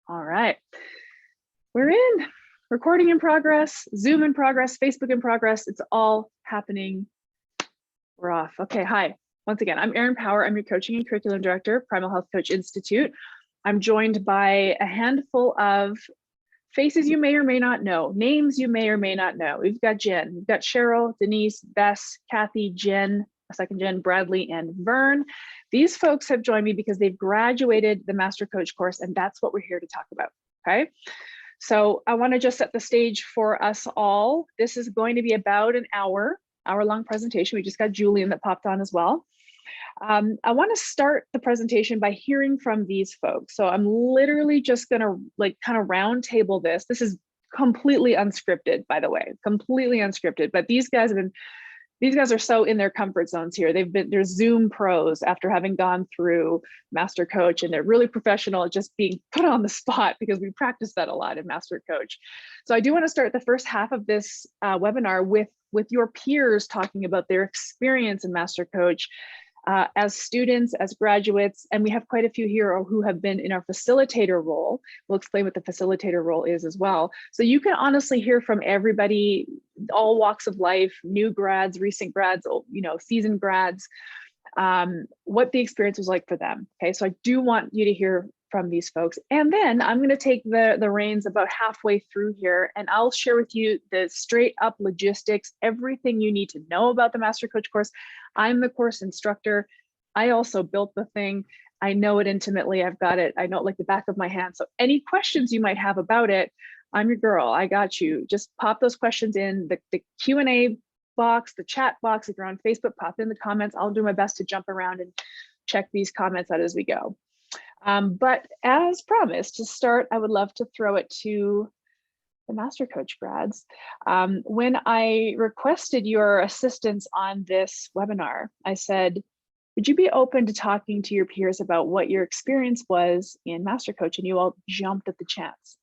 All right, we're in. Recording in progress, Zoom in progress, Facebook in progress. It's all happening. We're off. Okay, hi. Once again, I'm Erin Power. I'm your coaching and curriculum director, Primal Health Coach Institute. I'm joined by a handful of faces you may or may not know, names you may or may not know. We've got Jen, we've got Cheryl, Denise, Bess, Kathy, Jen, second Jen, Bradley, and Vern. These folks have joined me because they've graduated the Master Coach course, and that's what we're here to talk about, okay? So I want to just set the stage for us all. This is going to be about an hour-long presentation. We just got Julian that popped on as well. I want to start the presentation by hearing from these folks. So I'm literally just going to kind of round table this. This is completely unscripted, by the way, completely unscripted. But these guys are so in their comfort zones here. They're Zoom pros after having gone through Master Coach, and they're really professional at just being put on the spot because we practice that a lot in Master Coach. So I do want to start the first half of this webinar with your peers talking about their experience in Master Coach as students, as graduates, and we have quite a few here who have been in our facilitator role. We'll explain what the facilitator role is as well. So you can honestly hear from everybody, all walks of life, new grads, recent grads, seasoned grads, what the experience was like for them. Okay, so I do want you to hear from these folks. And then I'm going to take the reins about halfway through here, and I'll share with you the straight up logistics, everything you need to know about the Master Coach course. I'm the course instructor. I also built the thing. I know it intimately. I've got it. I know it like the back of my hand. So any questions you might have about it, I'm your girl. I got you. Just pop those questions in the Q&A box, the chat box. If you're on Facebook, pop in the comments. I'll do my best to jump around and check these comments out as we go. But as promised, to start, I would love to throw it to the Master Coach grads. When I requested your assistance on this webinar, I said, would you be open to talking to your peers about what your experience was in Master Coach? And you all jumped at the chance.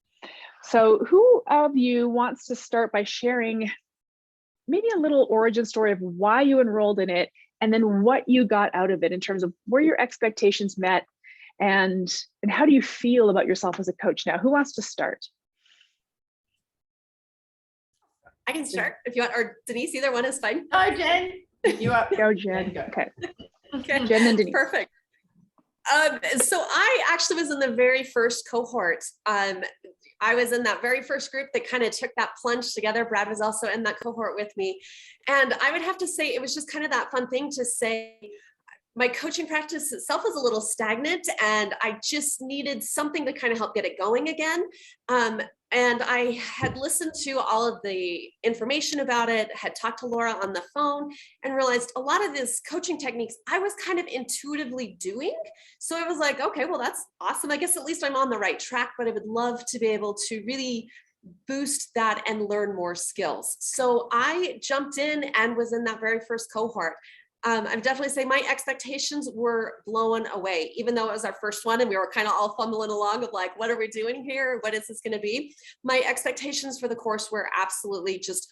So who of you wants to start by sharing maybe a little origin story of why you enrolled in it, and then what you got out of it in terms of were your expectations met, and how do you feel about yourself as a coach now? Who wants to start? I can start if you want, or Denise, either one is fine. Oh, Jen, you up? Go, Jen. Go. Okay. Okay. Jen and Denise. Perfect. So I actually was in the very first cohort. I was in that very first group that kind of took that plunge together. Brad was also in that cohort with me. And I would have to say, it was just kind of that fun thing to say, my coaching practice itself was a little stagnant, and I just needed something to kind of help get it going again. And I had listened to all of the information about it, had talked to Laura on the phone, and realized a lot of these coaching techniques I was kind of intuitively doing. So I was like, okay, well, that's awesome. I guess at least I'm on the right track, but I would love to be able to really boost that and learn more skills. So I jumped in and was in that very first cohort. I'd definitely say my expectations were blown away, even though it was our first one and we were kind of all fumbling along of like, what are we doing here? What is this going to be? My expectations for the course were absolutely just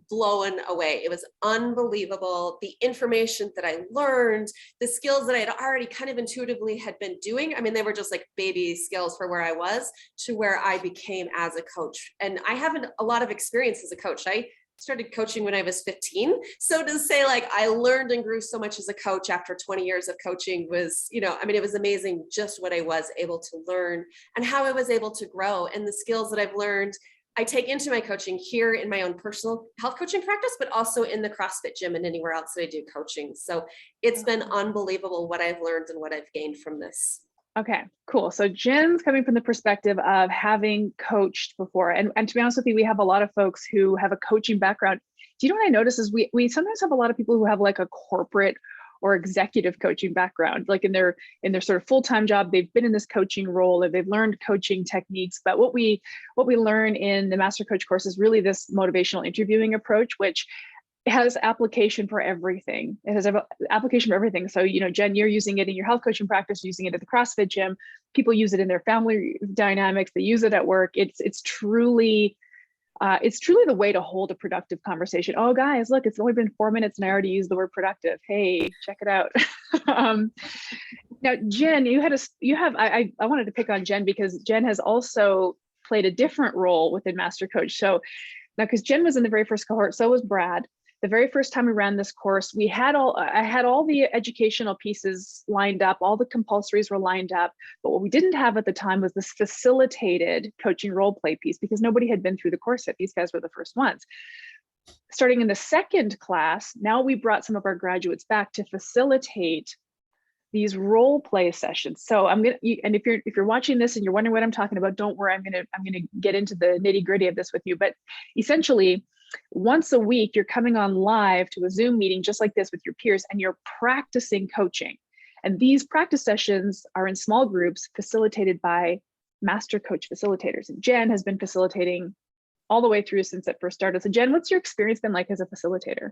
blown away. It was unbelievable. The information that I learned, the skills that I had already kind of intuitively had been doing. I mean, they were just like baby skills for where I was to where I became as a coach. And I haven't a lot of experience as a coach. I started coaching when I was 15. So to say like I learned and grew so much as a coach after 20 years of coaching was, it was amazing just what I was able to learn and how I was able to grow, and the skills that I've learned I take into my coaching here in my own personal health coaching practice, but also in the CrossFit gym and anywhere else that I do coaching. So it's been unbelievable what I've learned and what I've gained from this. Okay, cool. So Jen's coming from the perspective of having coached before. And to be honest with you, we have a lot of folks who have a coaching background. Do you know what I notice is we sometimes have a lot of people who have like a corporate or executive coaching background, like in their sort of full-time job, they've been in this coaching role and they've learned coaching techniques. But what we learn in the Master Coach course is really this motivational interviewing approach, which has application for everything. It has application for everything. So, Jen, you're using it in your health coaching practice, using it at the CrossFit gym. People use it in their family dynamics. They use it at work. It's truly the way to hold a productive conversation. Oh, guys, look, it's only been 4 minutes and I already used the word productive. Hey, check it out. Now, Jen, I wanted to pick on Jen because Jen has also played a different role within Master Coach. So now, because Jen was in the very first cohort, so was Brad. The very first time we ran this course, I had all the educational pieces lined up, all the compulsories were lined up, but what we didn't have at the time was this facilitated coaching role play piece because nobody had been through the course yet. These guys were the first ones. Starting in the second class, now we brought some of our graduates back to facilitate these role play sessions. So and if you're watching this and you're wondering what I'm talking about, don't worry, I'm gonna get into the nitty-gritty of this with you. But essentially, once a week, you're coming on live to a Zoom meeting just like this with your peers, and you're practicing coaching. And these practice sessions are in small groups facilitated by Master Coach facilitators. And Jen has been facilitating all the way through since it first started. So Jen, what's your experience been like as a facilitator?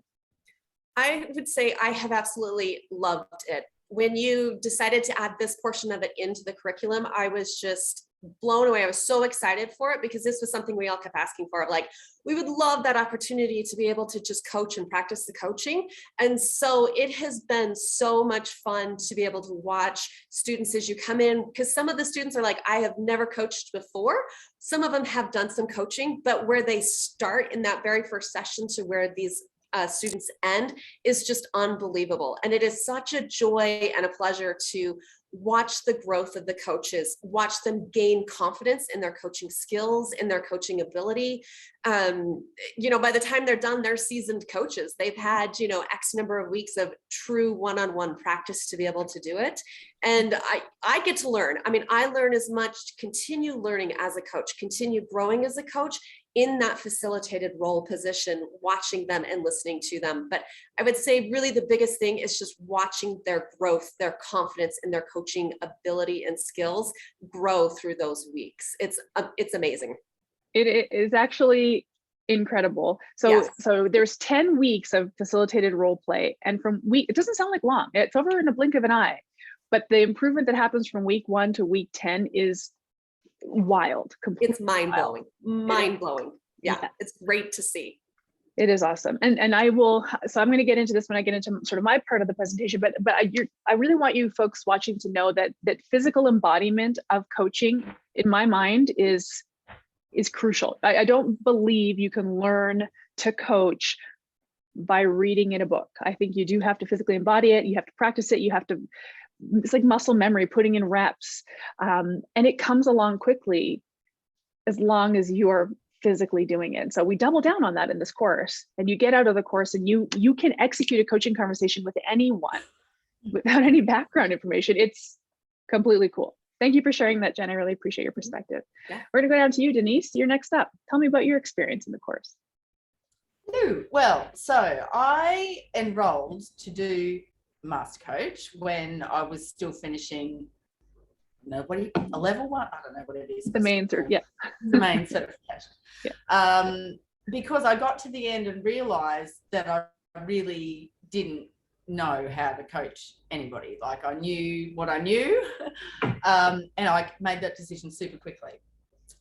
I would say I have absolutely loved it. When you decided to add this portion of it into the curriculum, I was just blown away. I was so excited for it because this was something we all kept asking for. Like, we would love that opportunity to be able to just coach and practice the coaching. And so it has been so much fun to be able to watch students as you come in, because some of the students are like, I have never coached before. Some of them have done some coaching, but where they start in that very first session to where these students end is just unbelievable. And it is such a joy and a pleasure to watch the growth of the coaches, watch them gain confidence in their coaching skills, in their coaching ability. By the time they're done, they're seasoned coaches. They've had, X number of weeks of true one-on-one practice to be able to do it. And I get to learn. I mean, I learn as much, continue learning as a coach, continue growing as a coach in that facilitated role position, watching them and listening to them. But I would say really the biggest thing is just watching their growth, their confidence in their coaching ability and skills grow through those weeks. It's amazing. It is actually incredible. So, Yes. So there's 10 weeks of facilitated role play, and it doesn't sound like long. It's over in a blink of an eye, but the improvement that happens from week 1 to week 10 is wild. It's mind-blowing. Mind-blowing. Yeah, it's great to see. It is awesome. And I'm going to get into this when I get into sort of my part of the presentation, but I really want you folks watching to know that physical embodiment of coaching, in my mind, is crucial. I don't believe you can learn to coach by reading in a book. I think you do have to physically embody it. You have to practice it. It's like muscle memory, putting in reps. And it comes along quickly as long as you are physically doing it. So we double down on that in this course, and you get out of the course and you can execute a coaching conversation with anyone without any background information. It's completely cool. Thank you for sharing that, Jen. I really appreciate your perspective. Yeah. We're gonna go down to you, Denise. You're next up. Tell me about your experience in the course. Well, so I enrolled to do Master Coach when I was still finishing a level 1? I don't know what it is. The main certification. Yeah. Because I got to the end and realized that I really didn't know how to coach anybody. Like, I knew what I knew, and I made that decision super quickly.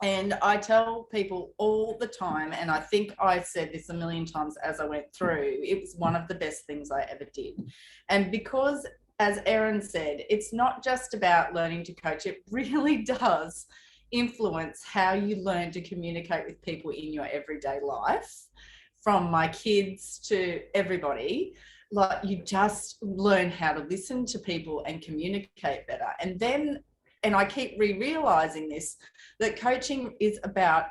And I tell people all the time, and I think I said this a million times as I went through, it was one of the best things I ever did. And because, as Erin said, it's not just about learning to coach, it really does influence how you learn to communicate with people in your everyday life, from my kids to everybody. Like, you just learn how to listen to people and communicate better. And I keep realizing this, that coaching is about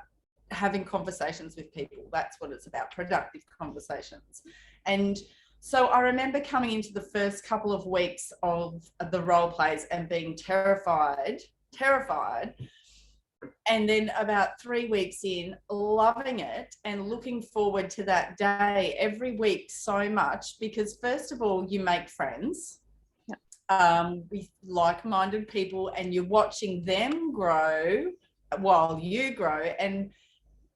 having conversations with people. That's what it's about, productive conversations. And so I remember coming into the first couple of weeks of the role plays and being terrified. And then about 3 weeks in, loving it and looking forward to that day every week so much, because first of all, you make friends with like-minded people, and you're watching them grow while you grow. And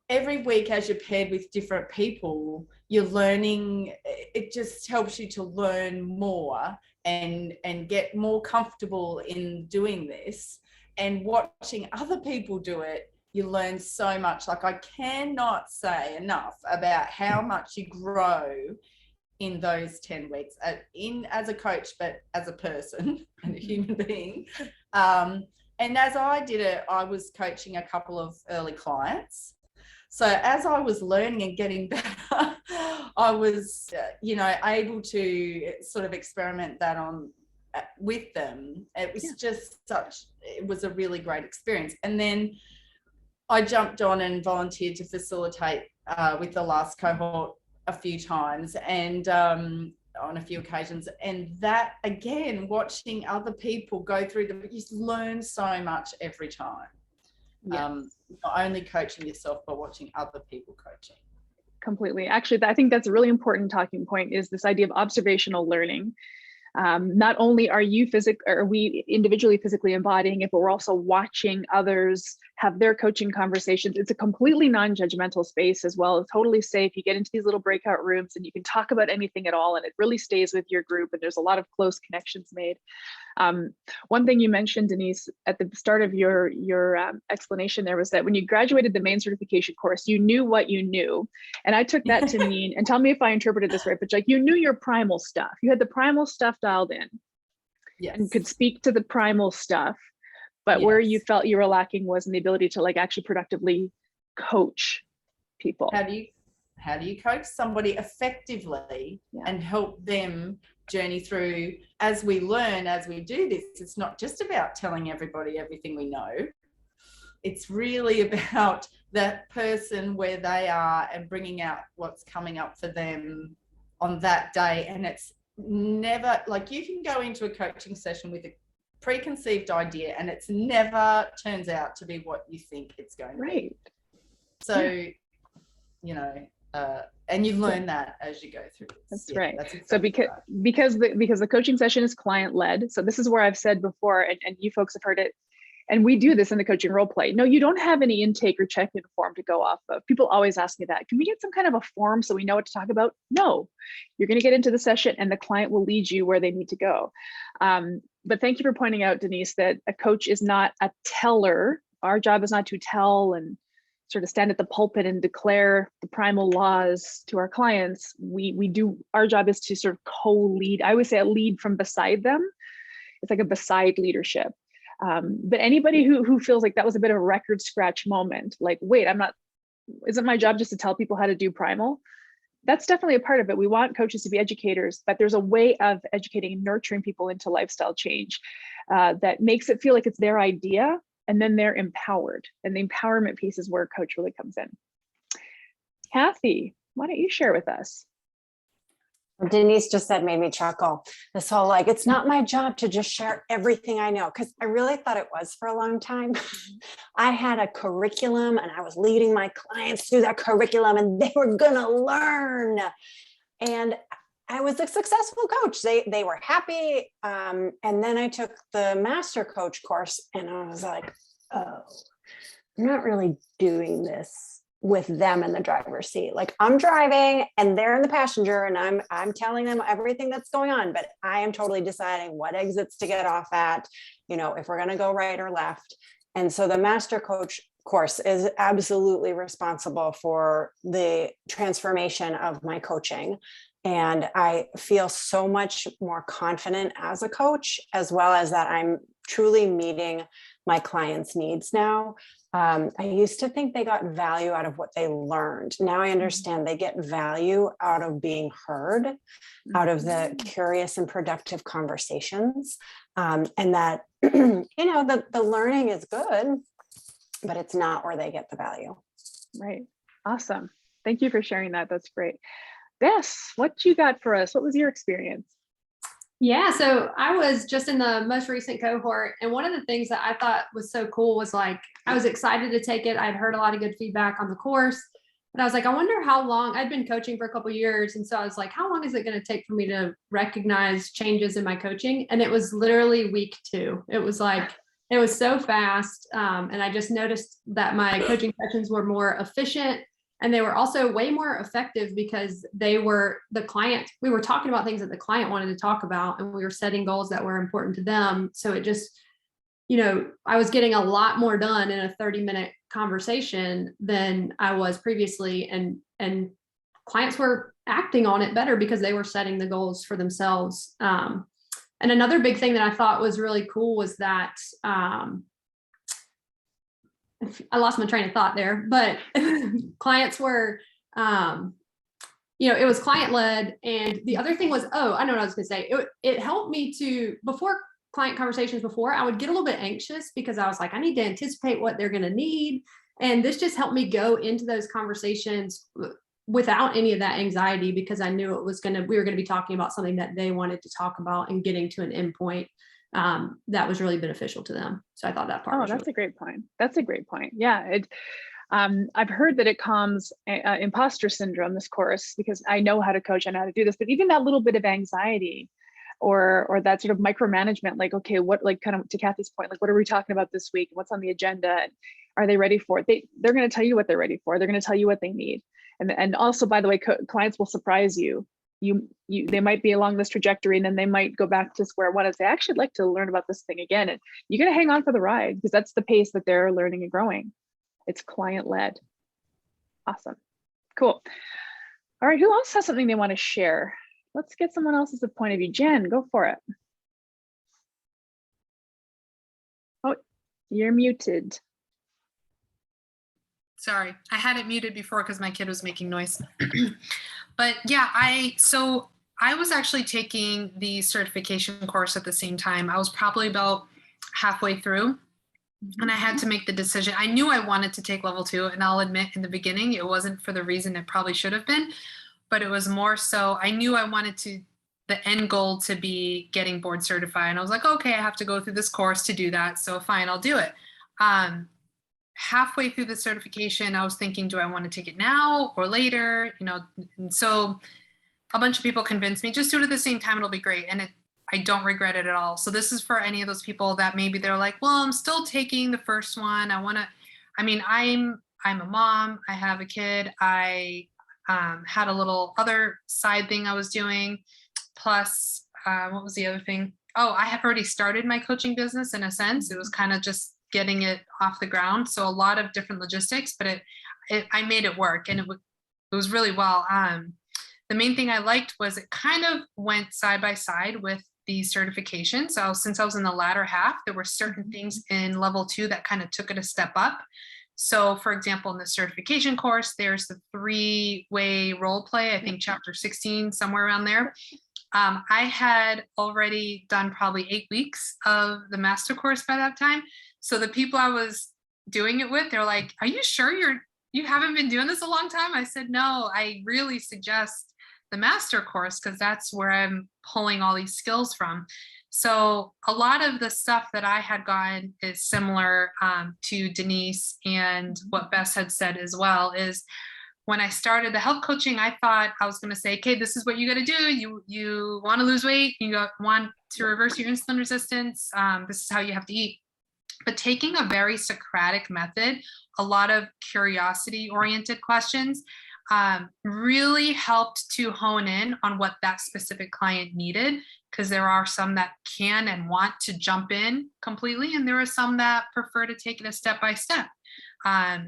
every week, as you're paired with different people, you're learning. It just helps you to learn more and get more comfortable in doing this. And watching other people do it, you learn so much. Like, I cannot say enough about how much you grow in those 10 weeks as a coach, but as a person and a human being. And as I did it, I was coaching a couple of early clients. So as I was learning and getting better, I was, able to sort of experiment that on with them. It was it was a really great experience. And then I jumped on and volunteered to facilitate with the last cohort a few times and on a few occasions. And that, again, watching other people go through them, you learn so much every time. Not only coaching yourself, but watching other people coaching. Completely. Actually, I think that's a really important talking point, is this idea of observational learning. Not only are we individually physically embodying it, but we're also watching others have their coaching conversations. It's a completely non-judgmental space as well. It's totally safe. You get into these little breakout rooms and you can talk about anything at all, and it really stays with your group, and there's a lot of close connections made. One thing you mentioned, Denise, at the start of your explanation there was that when you graduated the main certification course, you knew what you knew. And I took that to mean, and tell me if I interpreted this right, but like you knew your primal stuff. You had the primal stuff dialed in. Yes. And could speak to the primal stuff. But where you felt you were lacking was in the ability to like actually productively coach people. How do you coach somebody effectively and help them journey through? As we learn, as we do this, it's not just about telling everybody everything we know. It's really about that person, where they are, and bringing out what's coming up for them on that day. And it's never like, you can go into a coaching session with a preconceived idea and it's never turns out to be what you think it's going to be. So, and you learn that as you go through this. That's right. That's exactly so because the coaching session is client led. So this is where I've said before, and you folks have heard it, and we do this in the coaching role play. No, you don't have any intake or check-in form to go off of. People always ask me that. Can we get some kind of a form so we know what to talk about? No, you're going to get into the session and the client will lead you where they need to go. But thank you for pointing out, Denise, that a coach is not a teller. Our job is not to tell and sort of stand at the pulpit and declare the primal laws to our clients. Our job is to sort of co-lead. I always say a lead from beside them. It's like a beside leadership. But anybody who feels like that was a bit of a record scratch moment, like, wait, isn't my job just to tell people how to do primal? That's definitely a part of it. We want coaches to be educators, but there's a way of educating and nurturing people into lifestyle change that makes it feel like it's their idea, and then they're empowered. And the empowerment piece is where coach really comes in. Kathy, why don't you share with us? Denise just said made me chuckle. This whole like, it's not my job to just share everything I know, because I really thought it was for a long time. I had a curriculum and I was leading my clients through that curriculum and they were gonna learn. And I was a successful coach. They were happy. And then I took the Master Coach course and I was like, oh, I'm not really doing this with them in the driver's seat. Like, I'm driving and they're in the passenger and I'm telling them everything that's going on, but I am totally deciding what exits to get off at, if we're going to go right or left. And so the Master Coach course is absolutely responsible for the transformation of my coaching. And I feel so much more confident as a coach, as well as that I'm truly meeting my clients' needs now. I used to think they got value out of what they learned. Now I understand they get value out of being heard, out of the curious and productive conversations. And that, the learning is good, but it's not where they get the value. Right. Awesome. Thank you for sharing that. That's great. Bess, what you got for us? What was your experience? Yeah, so I was just in the most recent cohort, and one of the things that I thought was so cool was like, I was excited to take it. I'd heard a lot of good feedback on the course, and I was like, I wonder how long. I'd been coaching for a couple of years, and so I was like, how long is it going to take for me to recognize changes in my coaching? And it was literally week 2. It was like, it was so fast, and I just noticed that my coaching sessions were more efficient. And they were also way more effective because we were talking about things that the client wanted to talk about, and we were setting goals that were important to them. So it just, I was getting a lot more done in a 30-minute conversation than I was previously. And clients were acting on it better because they were setting the goals for themselves. And another big thing that I thought was really cool was that I lost my train of thought there, but clients were, it was client led. And the other thing was, I know what I was going to say. It helped me to, before client conversations before, I would get a little bit anxious because I was like, I need to anticipate what they're going to need. And this just helped me go into those conversations without any of that anxiety, because I knew we were going to be talking about something that they wanted to talk about and getting to an endpoint that was really beneficial to them. So I thought that part. That's a great point. That's a great point. Yeah. I've heard that it calms imposter syndrome, this course, because I know how to coach, I know how to do this, but even that little bit of anxiety or that sort of micromanagement, like, okay, what, like kind of to Kathy's point, like, what are we talking about this week? What's on the agenda? Are they ready for it? They're going to tell you what they're ready for. They're going to tell you what they need. And also, by the way, clients will surprise you. They might be along this trajectory, and then they might go back to square one and say, actually, I'd like to learn about this thing again. And you're going to hang on for the ride, because that's the pace that they're learning and growing. It's client led. Awesome. Cool. All right. Who else has something they want to share? Let's get someone else's point of view. Jen, go for it. Oh, you're muted. Sorry, I had it muted before because my kid was making noise. But yeah, I was actually taking the certification course at the same time. I was probably about halfway through, and I had to make the decision. I knew I wanted to take level 2, and I'll admit in the beginning, it wasn't for the reason it probably should have been, but it was more so I knew I wanted the end goal to be getting board certified. And I was like, okay, I have to go through this course to do that. So fine, I'll do it. Halfway through the certification, I was thinking, do I want to take it now or later? And so a bunch of people convinced me, just do it at the same time, it'll be great. And I don't regret it at all. So this is for any of those people that maybe they're like, well, I'm still taking the first one. I'm a mom, I have a kid. I had a little other side thing I was doing. Plus, what was the other thing? Oh, I have already started my coaching business in a sense. It was kind of just getting it off the ground. So a lot of different logistics, but I made it work, and it was really well. The main thing I liked was it kind of went side by side with the certification. So since I was in the latter half, there were certain things in level 2 that kind of took it a step up. So for example, in the certification course, there's the 3-way role play, I think chapter 16, somewhere around there. I had already done probably 8 weeks of the master course by that time. So the people I was doing it with, they're like, are you sure you haven't been doing this a long time? I said, no, I really suggest the master course because that's where I'm pulling all these skills from. So a lot of the stuff that I had gotten is similar to Denise, and what Bess had said as well is when I started the health coaching, I thought I was going to say, okay, this is what you got to do. You want to lose weight, you want to reverse your insulin resistance. This is how you have to eat. But taking a very Socratic method, a lot of curiosity oriented questions really helped to hone in on what that specific client needed, because there are some that can and want to jump in completely, and there are some that prefer to take it a step by step.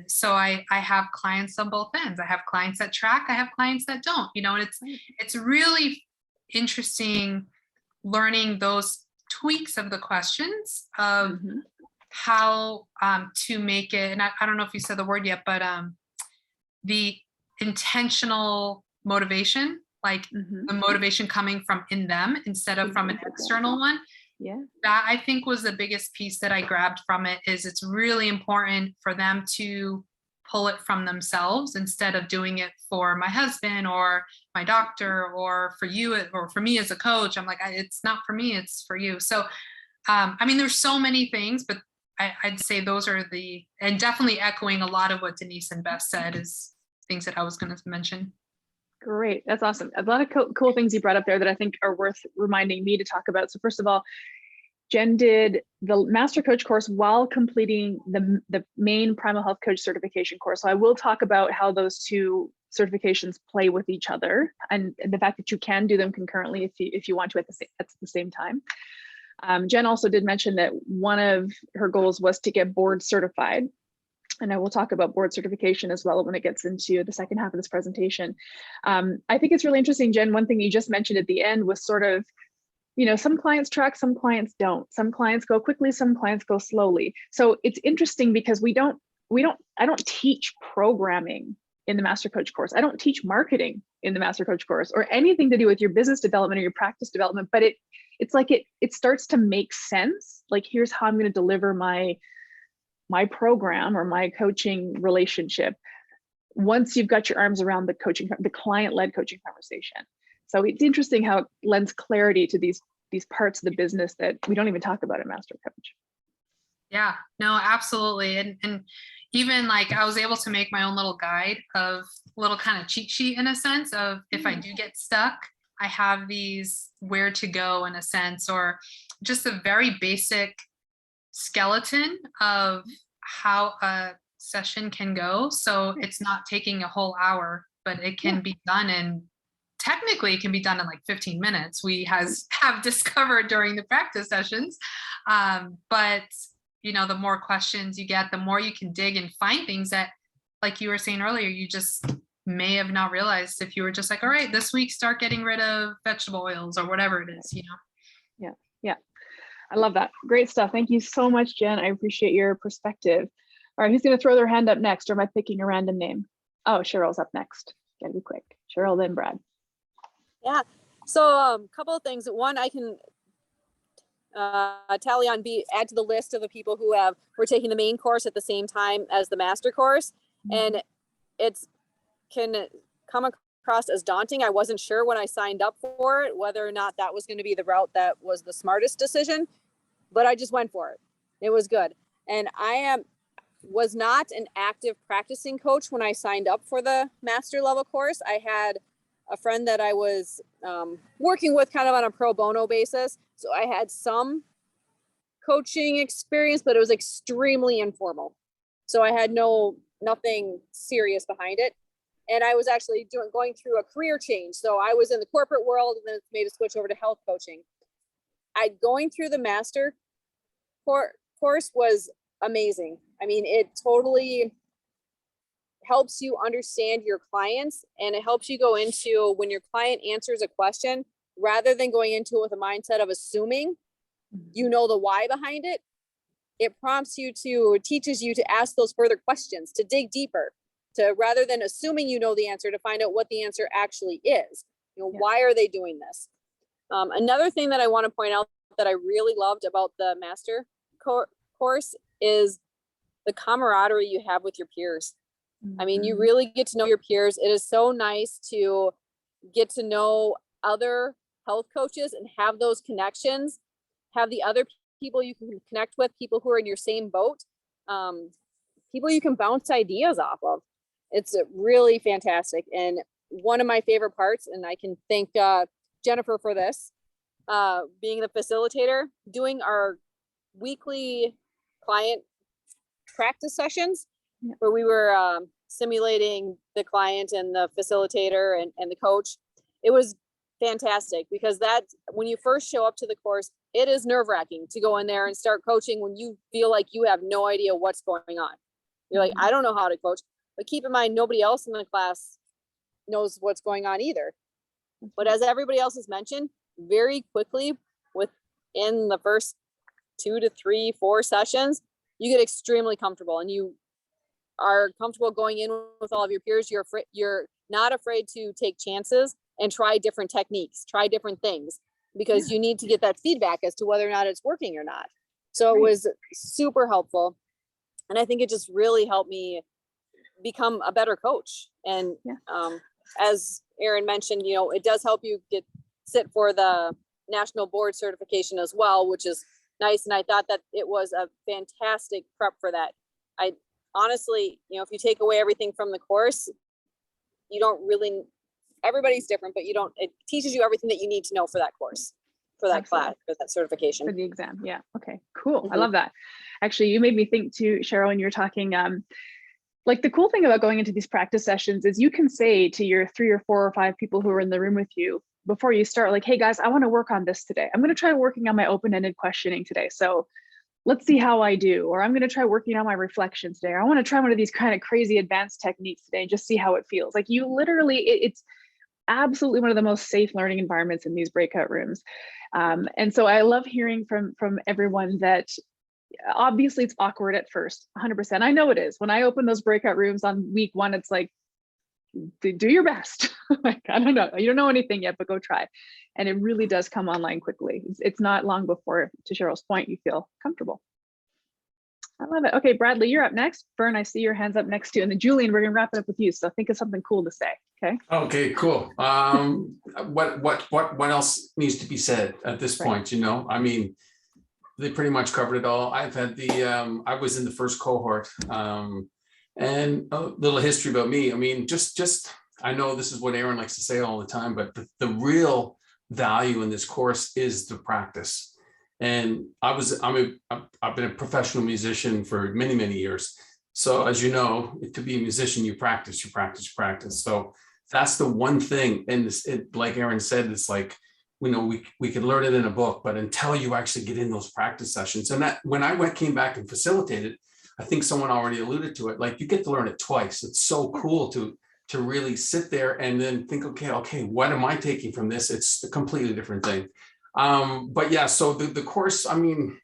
So I have clients on both ends. I have clients that track, I have clients that don't, and it's really interesting learning those tweaks of the questions of how to make it. And I don't know if you said the word yet, but the intentional motivation, like the motivation coming from in them instead of from an external one. Yeah, that I think was the biggest piece that I grabbed from it, is it's really important for them to pull it from themselves instead of doing it for my husband or my doctor or for you or for me as a coach. I'm like, it's not for me, it's for you. So there's so many things, but I'd say those are and definitely echoing a lot of what Denise and Beth said is things that I was going to mention. Great. That's awesome. A lot of cool things you brought up there that I think are worth reminding me to talk about. So first of all, Jen did the Master Coach course while completing the main Primal Health Coach certification course. So I will talk about how those two certifications play with each other, and the fact that you can do them concurrently if you want to at the same time. Jen also did mention that one of her goals was to get board certified. I know we'll talk about board certification as well when it gets into the second half of this presentation. I think it's really interesting, Jen. One thing you just mentioned at the end was sort of, some clients track, some clients don't. Some clients go quickly, some clients go slowly. So it's interesting because I don't teach programming in the Master Coach course. I don't teach marketing in the Master Coach course or anything to do with your business development or your practice development, but it's like it starts to make sense. Like, here's how I'm going to deliver my program or my coaching relationship once you've got your arms around the client-led coaching conversation. So it's interesting how it lends clarity to these parts of the business that we don't even talk about in Master Coach. Yeah, no, absolutely. And even like I was able to make my own little guide of little kind of cheat sheet in a sense of if I do get stuck, I have these where to go in a sense, or just a very basic skeleton of how a session can go. So it's not taking a whole hour, but it can be done technically it can be done in like 15 minutes. We have discovered during the practice sessions. But the more questions you get, the more you can dig and find things that, like you were saying earlier, you just may have not realized if you were just like, all right, this week, start getting rid of vegetable oils or whatever it is, Yeah. I love that. Great stuff. Thank you so much, Jen. I appreciate your perspective. All right, who's going to throw their hand up next, or am I picking a random name? Oh, Cheryl's up next. Gotta be quick. Cheryl, then Brad. Yeah. So a couple of things. One, I can tally on add to the list of the people who were taking the main course at the same time as the master course. Mm-hmm. And it's can come across as daunting. I wasn't sure when I signed up for it whether or not that was going to be the route that was the smartest decision, but I just went for it. It was good. And I was not an active practicing coach when I signed up for the master level course. I had a friend that I was working with kind of on a pro bono basis. So I had some coaching experience, but it was extremely informal. So I had nothing serious behind it. And I was actually going through a career change. So I was in the corporate world and then made a switch over to health coaching. Going through the master course was amazing. I mean, it totally helps you understand your clients, and it helps you go into when your client answers a question, rather than going into it with a mindset of assuming the why behind it. It teaches you to ask those further questions, to dig deeper, to rather than assuming the answer, to find out what the answer actually is. Why are they doing this? Another thing that I want to point out that I really loved about the master course is the camaraderie you have with your peers. I mean, you really get to know your peers. It is so nice to get to know other health coaches and have those connections, have the other people you can connect with, people who are in your same boat, people you can bounce ideas off of. It's really fantastic. And one of my favorite parts, and I can thank Jennifer for this, being the facilitator, doing our weekly client practice sessions where we were simulating the client and the facilitator and the coach. It was fantastic because when you first show up to the course, it is nerve-wracking to go in there and start coaching when you feel like you have no idea what's going on. You're like, I don't know how to coach, but keep in mind, nobody else in the class knows what's going on either. But as everybody else has mentioned, very quickly within the first 2 to 3, 4 sessions, you get extremely comfortable and you are comfortable going in with all of your peers. You're not afraid to take chances and try different techniques, try different things, because you need to get that feedback as to whether or not it's working or not. So it was super helpful. And I think it just really helped me become a better coach. And as Erin mentioned, it does help you sit for the national board certification as well, which is nice. And I thought that it was a fantastic prep for that. I honestly, if you take away everything from the course, you don't really, everybody's different, but it teaches you everything that you need to know for that course, for that class, for that certification. For the exam. Yeah. Okay, cool. I love that. Actually, you made me think too, Cheryl, when you were talking, like the cool thing about going into these practice sessions is you can say to your 3 or 4 or 5 people who are in the room with you before you start, like, hey guys, I want to work on this today. I'm going to try working on my open-ended questioning today. So let's see how I do, or I'm going to try working on my reflections today. Or I want to try one of these kind of crazy advanced techniques today and just see how it feels. Like you literally, it's absolutely one of the most safe learning environments in these breakout rooms. And so I love hearing from everyone that obviously it's awkward at first, 100%. I know it is. When I open those breakout rooms on week one, it's like, do your best. Like, I don't know, you don't know anything yet, but go try. And it really does come online quickly. It's not long before, to Cheryl's point, you feel comfortable. I love it. Okay, Bradley, you're up next. Vern, I see your hands up next to you. And then Julian, we're gonna wrap it up with you. So think of something cool to say, okay? Okay, cool. What else needs to be said at this point? You know, I mean, they pretty much covered it all. I've had I was in the first cohort, and a little history about me. I mean, just I know this is what Aaron likes to say all the time, but the real value in this course is the practice. And I've been a professional musician for many, many years. So as you know, to be a musician, you practice. So that's the one thing. And like Aaron said, it's like, you know, we can learn it in a book, but until you actually get in those practice sessions. And that when I came back and facilitated, I think someone already alluded to it, like you get to learn it twice. It's so cool to really sit there and then think, okay, what am I taking from this? It's a completely different thing. But yeah, so the course, I mean,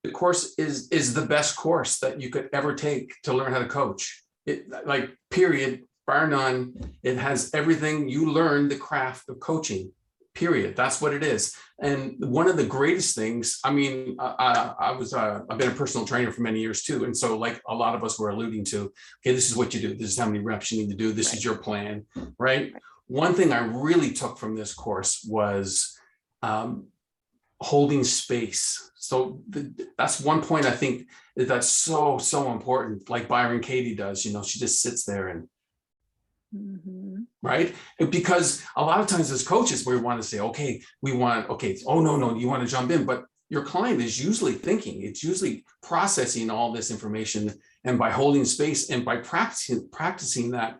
the course is the best course that you could ever take to learn how to coach. It, like, period, bar none. It has everything. You learn the craft of coaching, period. That's what it is. And one of the greatest things, I mean, I've been a personal trainer for many years too. And so like a lot of us were alluding to, okay, this is what you do. This is how many reps you need to do. This is your plan, right? One thing I really took from this course was holding space. So that's one point I think that's so important. Like Byron Katie does, you know, she just sits there and right? Because a lot of times as coaches, we want to say, okay, oh no, you want to jump in, but your client is usually thinking, it's usually processing all this information, and by holding space and by practicing that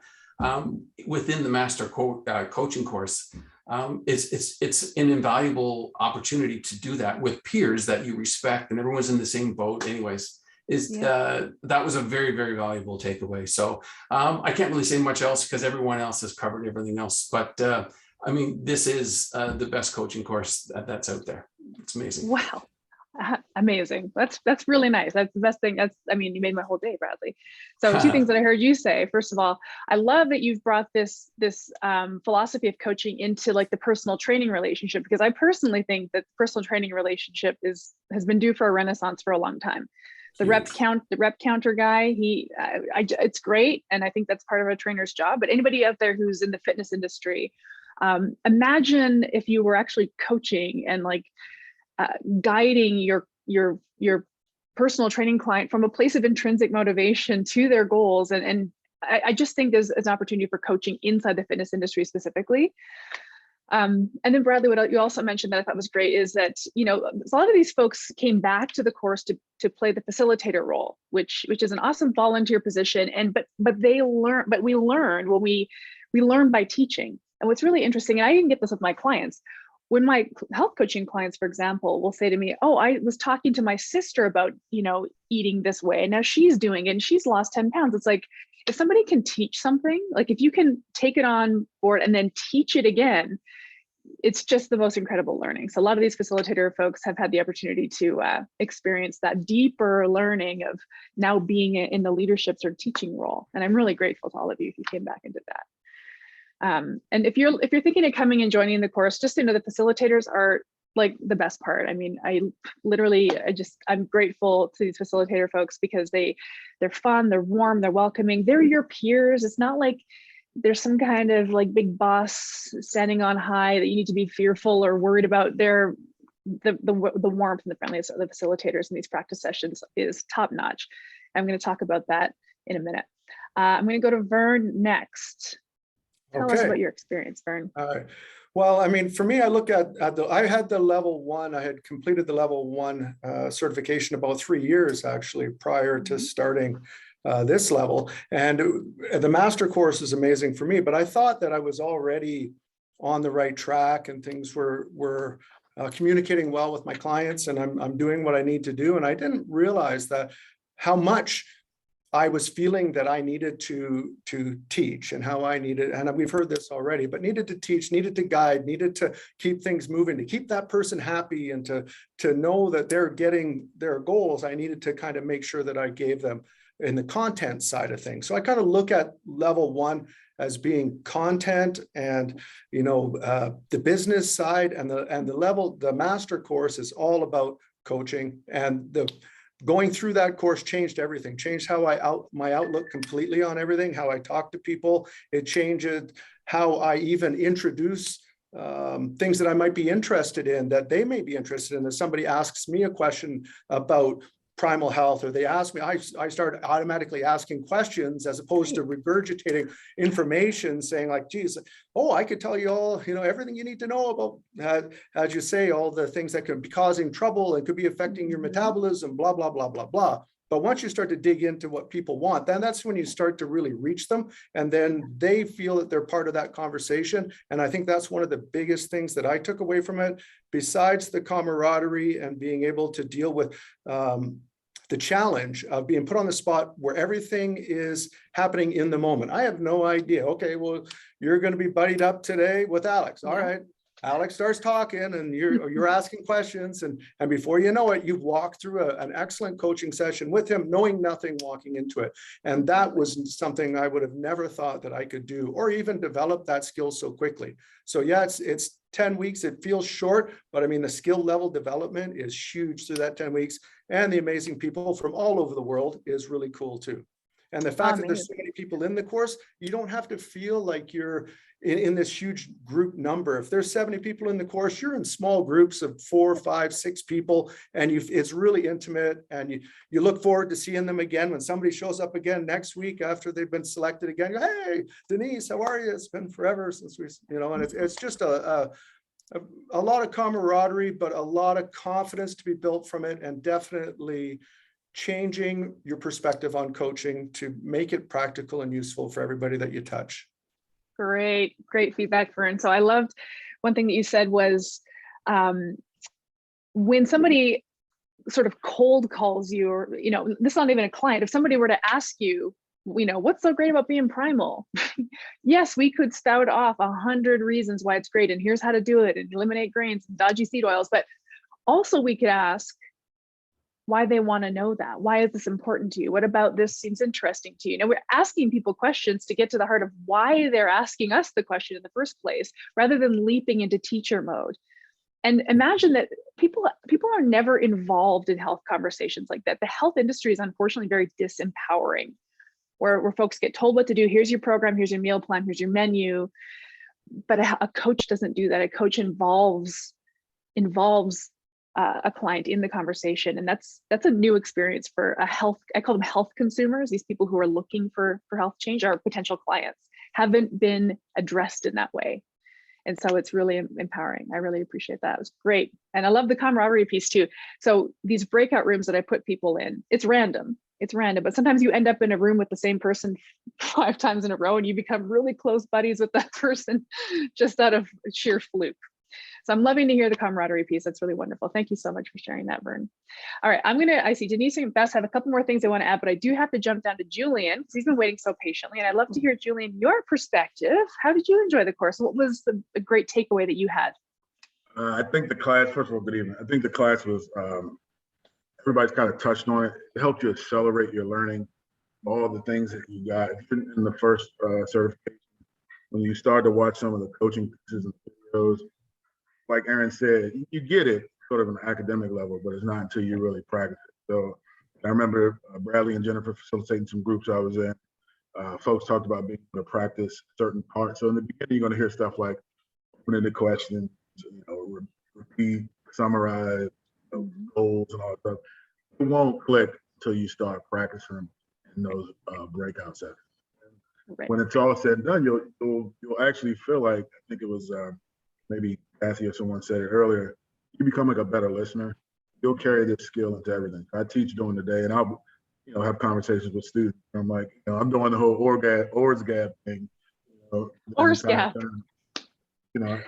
within the Master Coaching course, it's an invaluable opportunity to do that with peers that you respect, and everyone's in the same boat anyways. That was a very, very valuable takeaway. So I can't really say much else because everyone else has covered everything else. But I mean, this is the best coaching course that's out there. It's amazing. Wow. Amazing. That's really nice. That's the best thing. I mean, you made my whole day, Bradley. So two things that I heard you say. First of all, I love that you've brought this philosophy of coaching into like the personal training relationship, because I personally think that personal training relationship has been due for a renaissance for a long time. The rep counter guy, it's great. And I think that's part of a trainer's job, but anybody out there who's in the fitness industry, imagine if you were actually coaching and like guiding your personal training client from a place of intrinsic motivation to their goals. And I just think there's an opportunity for coaching inside the fitness industry specifically. And then Bradley, what you also mentioned that I thought was great is that, you know, a lot of these folks came back to the course to play the facilitator role, which is an awesome volunteer position. And but we learn when we learn by teaching. And what's really interesting, and I even get this with my clients, when my health coaching clients, for example, will say to me, oh, I was talking to my sister about, you know, eating this way, and now she's doing it and she's lost 10 pounds. It's like, if somebody can teach something, like if you can take it on board and then teach it again, it's just the most incredible learning. So a lot of these facilitator folks have had the opportunity to experience that deeper learning of now being in the leadership or teaching role. And I'm really grateful to all of you if you came back and did that. And if you're thinking of coming and joining the course, just to know the facilitators are like the best part. I mean, I'm grateful to these facilitator folks because they're fun, they're warm, they're welcoming, they're your peers. It's not like there's some kind of like big boss standing on high that you need to be fearful or worried about. They're the warmth and the friendliness of the facilitators in these practice sessions is top notch. I'm going to talk about that in a minute. I'm going to go to Vern next. Tell us about your experience, Vern. Well, I mean, for me, I look at I had the level one. I had completed the level one certification about 3 years actually prior to starting this level. And the master course is amazing for me, but I thought that I was already on the right track and things were communicating well with my clients, and I'm doing what I need to do. And I didn't realize that how much I was feeling that I needed to teach, and how I needed, and we've heard this already, but needed to teach, needed to guide, needed to keep things moving, to keep that person happy, and to know that they're getting their goals. I needed to kind of make sure that I gave them in the content side of things. So I kind of look at level 1 as being content, and the business side, and the master course is all about coaching. And going through that course changed everything, changed how my outlook completely on everything, how I talk to people. It changed how I even introduce things that I might be interested in, that they may be interested in. If somebody asks me a question about primal health, or they ask me, I start automatically asking questions, as opposed to regurgitating information, saying like, geez, I could tell you all, everything you need to know about, as you say, all the things that could be causing trouble and could be affecting your metabolism, blah, blah, blah, blah, blah. But once you start to dig into what people want, then that's when you start to really reach them. And then they feel that they're part of that conversation. And I think that's one of the biggest things that I took away from it, besides the camaraderie and being able to deal with the challenge of being put on the spot where everything is happening in the moment. I have no idea. Okay, well, you're going to be buddied up today with Alex. All right. Alex starts talking, and you're asking questions, and before you know it, you've walked through an excellent coaching session with him, knowing nothing walking into it. And that was something I would have never thought that I could do, or even develop that skill so quickly. So yeah, it's 10 weeks. It feels short, but I mean, the skill level development is huge through that 10 weeks. And the amazing people from all over the world is really cool too. And the fact that there's so many people in the course, you don't have to feel like you're in this huge group number. If there's 70 people in the course, you're in small groups of 4, 5, 6 people, and it's really intimate. And you look forward to seeing them again when somebody shows up again next week after they've been selected again. Hey, Denise, how are you? It's been forever since we, and it's just a lot of camaraderie, but a lot of confidence to be built from it, and definitely changing your perspective on coaching to make it practical and useful for everybody that you touch. Great feedback, Vern. So I loved one thing that you said was when somebody sort of cold calls you, or, this is not even a client, if somebody were to ask you, what's so great about being primal? Yes, we could spout off 100 reasons why it's great, and here's how to do it, and eliminate grains and dodgy seed oils. But also we could ask why they want to know that. Why is this important to you? What about this seems interesting to you? We're asking people questions to get to the heart of why they're asking us the question in the first place, rather than leaping into teacher mode. And imagine that people are never involved in health conversations like that. The health industry is unfortunately very disempowering, where folks get told what to do. Here's your program, here's your meal plan, here's your menu. But a coach doesn't do that. A coach involves a client in the conversation. And that's a new experience for I call them health consumers. These people who are looking for health change, our potential clients, haven't been addressed in that way. And so it's really empowering. I really appreciate that. It was great. And I love the camaraderie piece too. So these breakout rooms that I put people in, it's random, but sometimes you end up in a room with the same person 5 times in a row, and you become really close buddies with that person just out of sheer fluke. So I'm loving to hear the camaraderie piece. That's really wonderful. Thank you so much for sharing that, Vern. All right, I see Denise and Bess have a couple more things I want to add, but I do have to jump down to Julian because he's been waiting so patiently. And I'd love to hear, Julian, your perspective. How did you enjoy the course? What was the great takeaway that you had? I think the class, first of all, good evening. I think the class was, everybody's kind of touched on it. It helped you accelerate your learning, all the things that you got in the first certification. When you start to watch some of the coaching pieces and videos, like Aaron said, you get it sort of an academic level, but it's not until you really practice it. So I remember Bradley and Jennifer facilitating some groups I was in. Folks talked about being able to practice certain parts. So in the beginning, you're going to hear stuff like opening the questions, repeat, summarize, goals and all that stuff. It won't click until you start practicing in those breakout sessions. Right. When it's all said and done, you'll actually feel like, I think it was maybe Kathy or someone said it earlier, you become like a better listener. You'll carry this skill into everything. I teach during the day, and I'll have conversations with students. I'm like, I'm doing the whole ORSGAP thing. ORSGAP.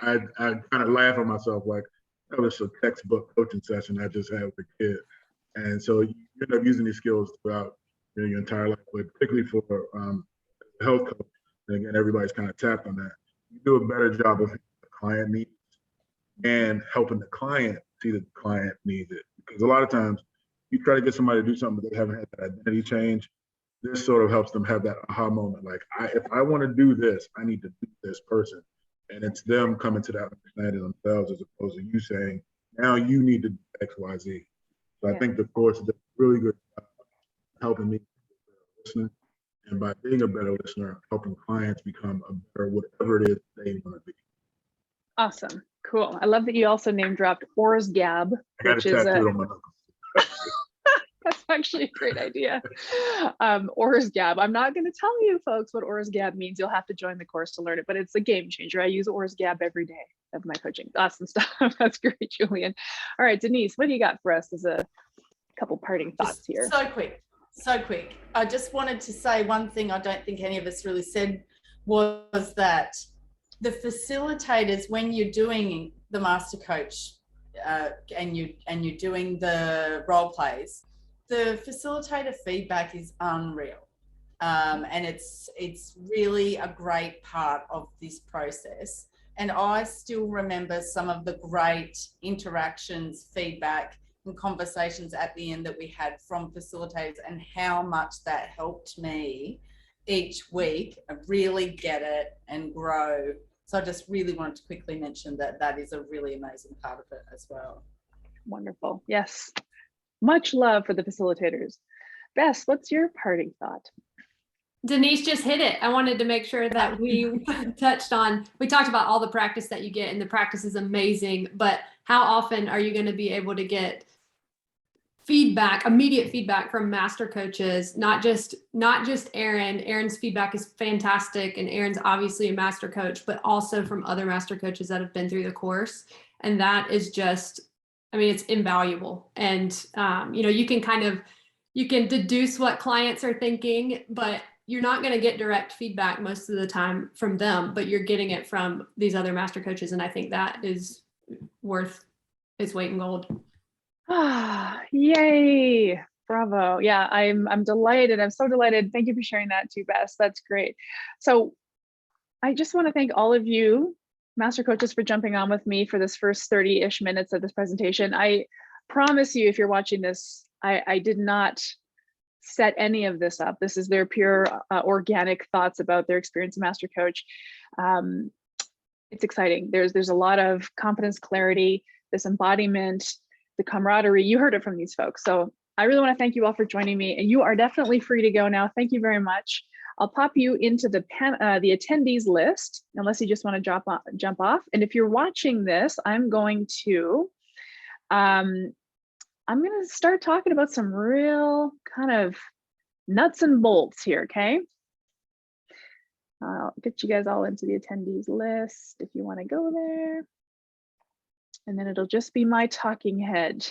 I kind of laugh at myself, like, that was a textbook coaching session I just had with a kid. And so you end up using these skills throughout your entire life, but particularly for a health coach. And again, everybody's kind of tapped on that. You do a better job of the client needs and helping the client see that the client needs it. Because a lot of times you try to get somebody to do something, but they haven't had that identity change. This sort of helps them have that aha moment. Like, if I want to do this, I need to be this person. And it's them coming to that understanding themselves as opposed to you saying, now you need to do X, Y, Z. So I think the course is a really good job helping me listen. And by being a better listener, helping clients become a better whatever it is they want to be. Awesome. Cool. I love that you also name dropped Ors Gab, which is on my knuckles. That's actually a great idea. Ors Gab. I'm not going to tell you folks what Ors Gab means. You'll have to join the course to learn it, but it's a game changer. I use Ors Gab every day of my coaching. Awesome stuff. That's great, Julian. All right, Denise, what do you got for us as a couple parting thoughts here? So quick. I just wanted to say one thing I don't think any of us really said was that the facilitators, when you're doing the master coach and you're doing the role plays, the facilitator feedback is unreal, and it's really a great part of this process. And I still remember some of the great interactions, feedback, and conversations at the end that we had from facilitators, and how much that helped me each week really get it and grow. So I just really wanted to quickly mention that that is a really amazing part of it as well. Wonderful. Yes. Much love for the facilitators. Bess, what's your parting thought? Denise just hit it. I wanted to make sure that we talked about all the practice that you get, and the practice is amazing, but how often are you going to be able to get feedback, immediate feedback from master coaches, not just Aaron. Aaron's feedback is fantastic, and Aaron's obviously a master coach, but also from other master coaches that have been through the course. And that is just, I mean, it's invaluable. And, you can deduce what clients are thinking, but you're not going to get direct feedback most of the time from them, but you're getting it from these other master coaches. And I think that is worth its weight in gold. Ah, yay. Bravo. Yeah, I'm delighted. I'm so delighted. Thank you for sharing that too, Bess. That's great. So I just want to thank all of you master coaches for jumping on with me for this first 30-ish minutes of this presentation. I promise you, if you're watching this, I did not set any of this up. This is their pure organic thoughts about their experience as master coach. It's exciting. There's a lot of confidence, clarity, this embodiment, the camaraderie. You heard it from these folks. So I really want to thank you all for joining me, and you are definitely free to go now. Thank you very much. I'll pop you into the attendees list, unless you just want to jump off. And if you're watching this, I'm going to start talking about some real kind of nuts and bolts here, okay? I'll get you guys all into the attendees list if you want to go there. And then it'll just be my talking head.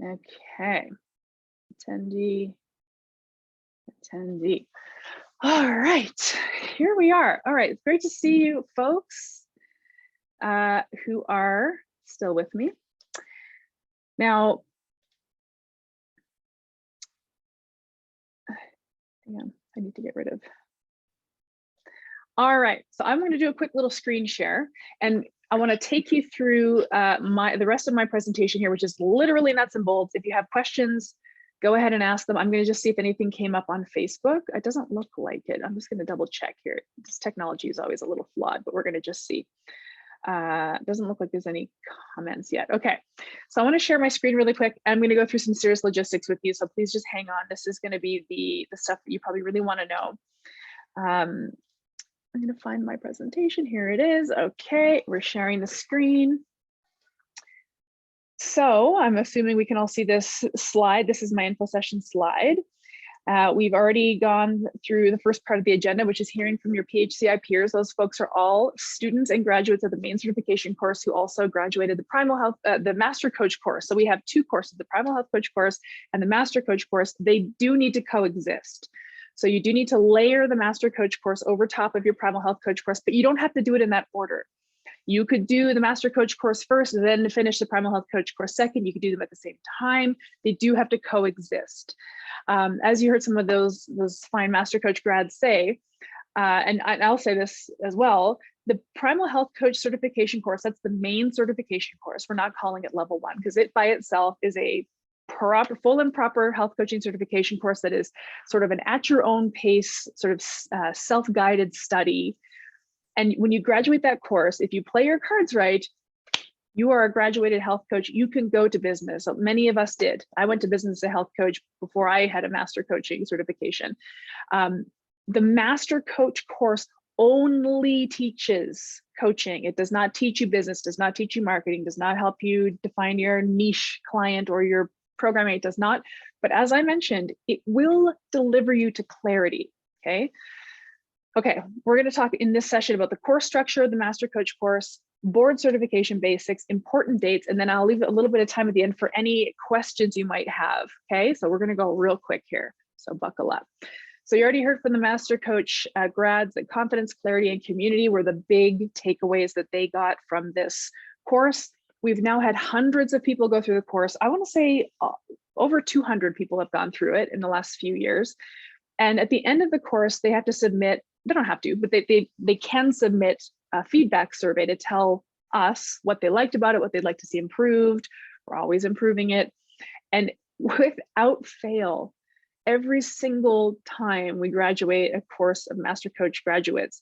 Okay, attendee. All right, here we are. All right, it's great to see you folks who are still with me. Now, hang on, I need to get rid of. All right, so I'm going to do a quick little screen share, and I want to take you through the rest of my presentation here, which is literally nuts and bolts. If you have questions, go ahead and ask them. I'm going to just see if anything came up on Facebook. It doesn't look like it. I'm just going to double check here. This technology is always a little flawed, but we're going to just see. Doesn't look like there's any comments yet. Okay, so I want to share my screen really quick. I'm going to go through some serious logistics with you, so please just hang on. This is going to be the stuff that you probably really want to know. I'm going to find my presentation. Here it is. Okay, we're sharing the screen. So I'm assuming we can all see this slide. This is my info session slide. We've already gone through the first part of the agenda, which is hearing from your PHCI peers. Those folks are all students and graduates of the main certification course who also graduated the Primal Health, the Master Coach course. So we have two courses, the Primal Health Coach course and the Master Coach course. They do need to coexist. So you do need to layer the Master Coach course over top of your Primal Health Coach course, but you don't have to do it in that order. You could do the Master Coach course first, and then finish the Primal Health Coach course second. You could do them at the same time. They do have to coexist. As you heard some of those fine Master Coach grads say, and I'll say this as well, the Primal Health Coach certification course, that's the main certification course. We're not calling it level 1 because it by itself is a full and proper health coaching certification course that is sort of an at your own pace, sort of self-guided study. And when you graduate that course, if you play your cards right, you are a graduated health coach. You can go to business. So many of us did. I went to business as a health coach before I had a master coaching certification. The Master Coach course only teaches coaching. It does not teach you business, does not teach you marketing, does not help you define your niche client or your programming. It does not. But as I mentioned, it will deliver you to clarity. Okay. Okay, we're going to talk in this session about the course structure of the Master Coach course, board certification basics, important dates, and then I'll leave a little bit of time at the end for any questions you might have. Okay, so we're going to go real quick here. So buckle up. So you already heard from the Master Coach grads that confidence, clarity, and community were the big takeaways that they got from this course. We've now had hundreds of people go through the course. I want to say over 200 people have gone through it in the last few years. And at the end of the course, they have to submit, they don't have to, but they can submit a feedback survey to tell us what they liked about it, what they'd like to see improved. We're always improving it. And without fail, every single time we graduate a course of Master Coach graduates,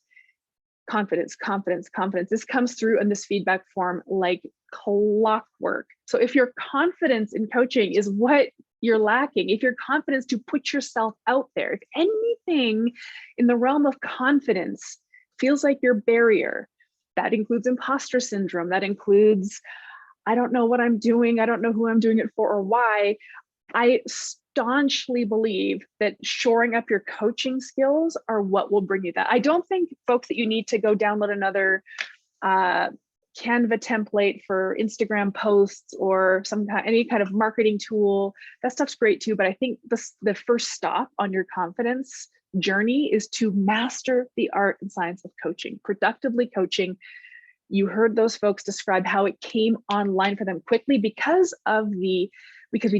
confidence, confidence, confidence. This comes through in this feedback form like clockwork. So if your confidence in coaching is what you're lacking, if your confidence to put yourself out there, if anything in the realm of confidence feels like your barrier, that includes imposter syndrome, that includes, I don't know what I'm doing, I don't know who I'm doing it for or why. I staunchly believe that shoring up your coaching skills are what will bring you that. I don't think, folks, that you need to go download another Canva template for Instagram posts or any kind of marketing tool. That stuff's great too, but I think the first stop on your confidence journey is to master the art and science of coaching, productively coaching. You heard those folks describe how it came online for them quickly because we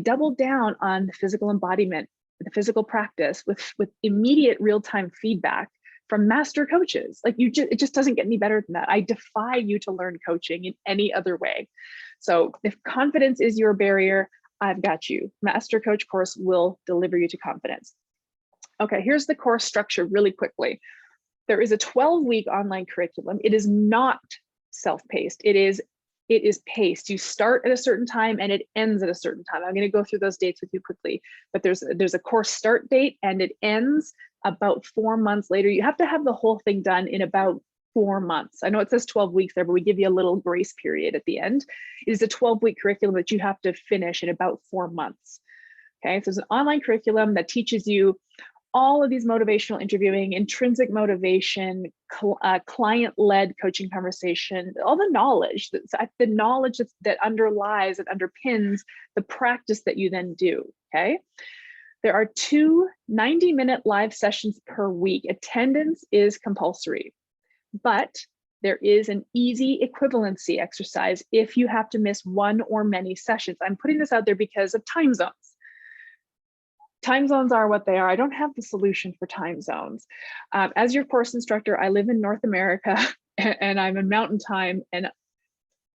doubled down on the physical embodiment, the physical practice with immediate real-time feedback from master coaches. Like it just doesn't get any better than that. I defy you to learn coaching in any other way. So if confidence is your barrier, I've got you. Master Coach course will deliver you to confidence. Okay, here's the course structure really quickly. There is a 12-week online curriculum. It is not self-paced. It is paced. You start at a certain time and it ends at a certain time. I'm going to go through those dates with you quickly, but there's a course start date and it ends about 4 months later. You have to have the whole thing done in about 4 months. I know it says 12 weeks there, but we give you a little grace period at the end. It is a 12-week curriculum that you have to finish in about 4 months. Okay, so it's an online curriculum that teaches you all of these motivational interviewing, intrinsic motivation, client-led coaching conversation, all the knowledge that underlies, that underpins the practice that you then do, okay? There are 2 90-minute live sessions per week. Attendance is compulsory, but there is an easy equivalency exercise if you have to miss one or many sessions. I'm putting this out there because of time zones. Time zones are what they are. I don't have the solution for time zones. As your course instructor, I live in North America and I'm in Mountain Time. And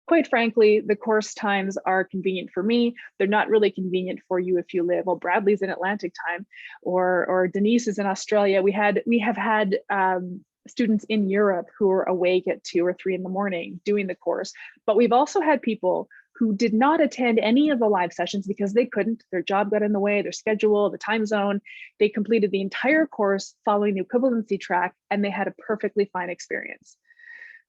quite frankly, the course times are convenient for me. They're not really convenient for you if you live, well, Bradley's in Atlantic Time or Denise is in Australia. We have had students in Europe who are awake at 2 or 3 in the morning doing the course, but we've also had people who did not attend any of the live sessions because they couldn't, their job got in the way, their schedule, the time zone. They completed the entire course following the equivalency track and they had a perfectly fine experience.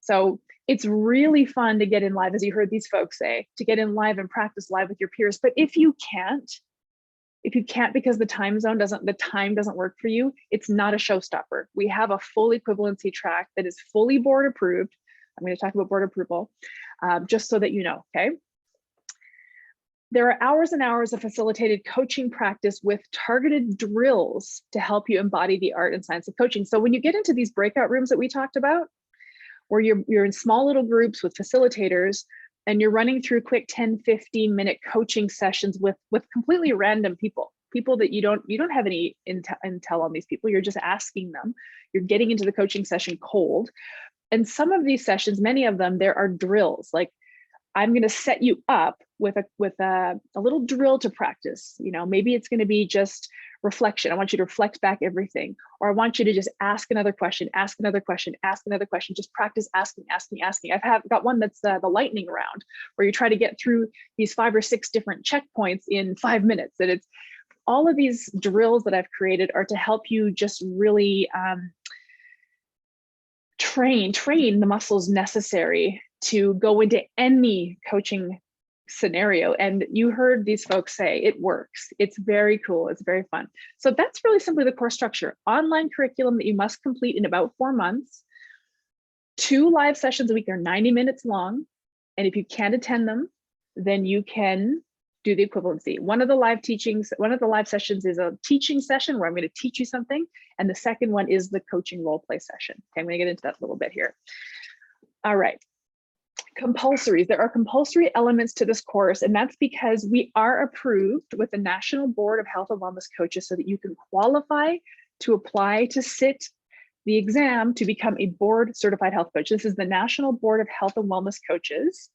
So it's really fun to get in live, as you heard these folks say, to get in live and practice live with your peers. But if you can't because the time doesn't work for you, it's not a showstopper. We have a full equivalency track that is fully board approved. I'm going to talk about board approval, just so that you know, okay? There are hours and hours of facilitated coaching practice with targeted drills to help you embody the art and science of coaching. So when you get into these breakout rooms that we talked about, where you're in small little groups with facilitators, and you're running through quick 10, 15-minute coaching sessions with completely random people that you don't have any intel on these people. You're just asking them. You're getting into the coaching session cold. And some of these sessions, many of them, there are drills. Like, I'm going to set you up with a little drill to practice. You know, maybe it's going to be just reflection. I want you to reflect back everything, or I want you to just ask another question, ask another question, ask another question. Just practice asking. I've got one that's the lightning round, where you try to get through these 5 or 6 different checkpoints in 5 minutes. And it's all of these drills that I've created are to help you just really train the muscles necessary to go into any coaching scenario. And you heard these folks say it works. It's very cool. It's very fun. So that's really simply the course structure. Online curriculum that you must complete in about 4 months. 2 live sessions a week are 90 minutes long. And if you can't attend them, then you can do the equivalency. One of the live sessions is a teaching session where I'm going to teach you something. And the second one is the coaching role play session. Okay, I'm going to get into that a little bit here. All right. Compulsories. There are compulsory elements to this course, and that's because we are approved with the National Board of Health and Wellness Coaches so that you can qualify to apply to sit the exam to become a board certified health coach. This is the National Board of Health and Wellness Coaches.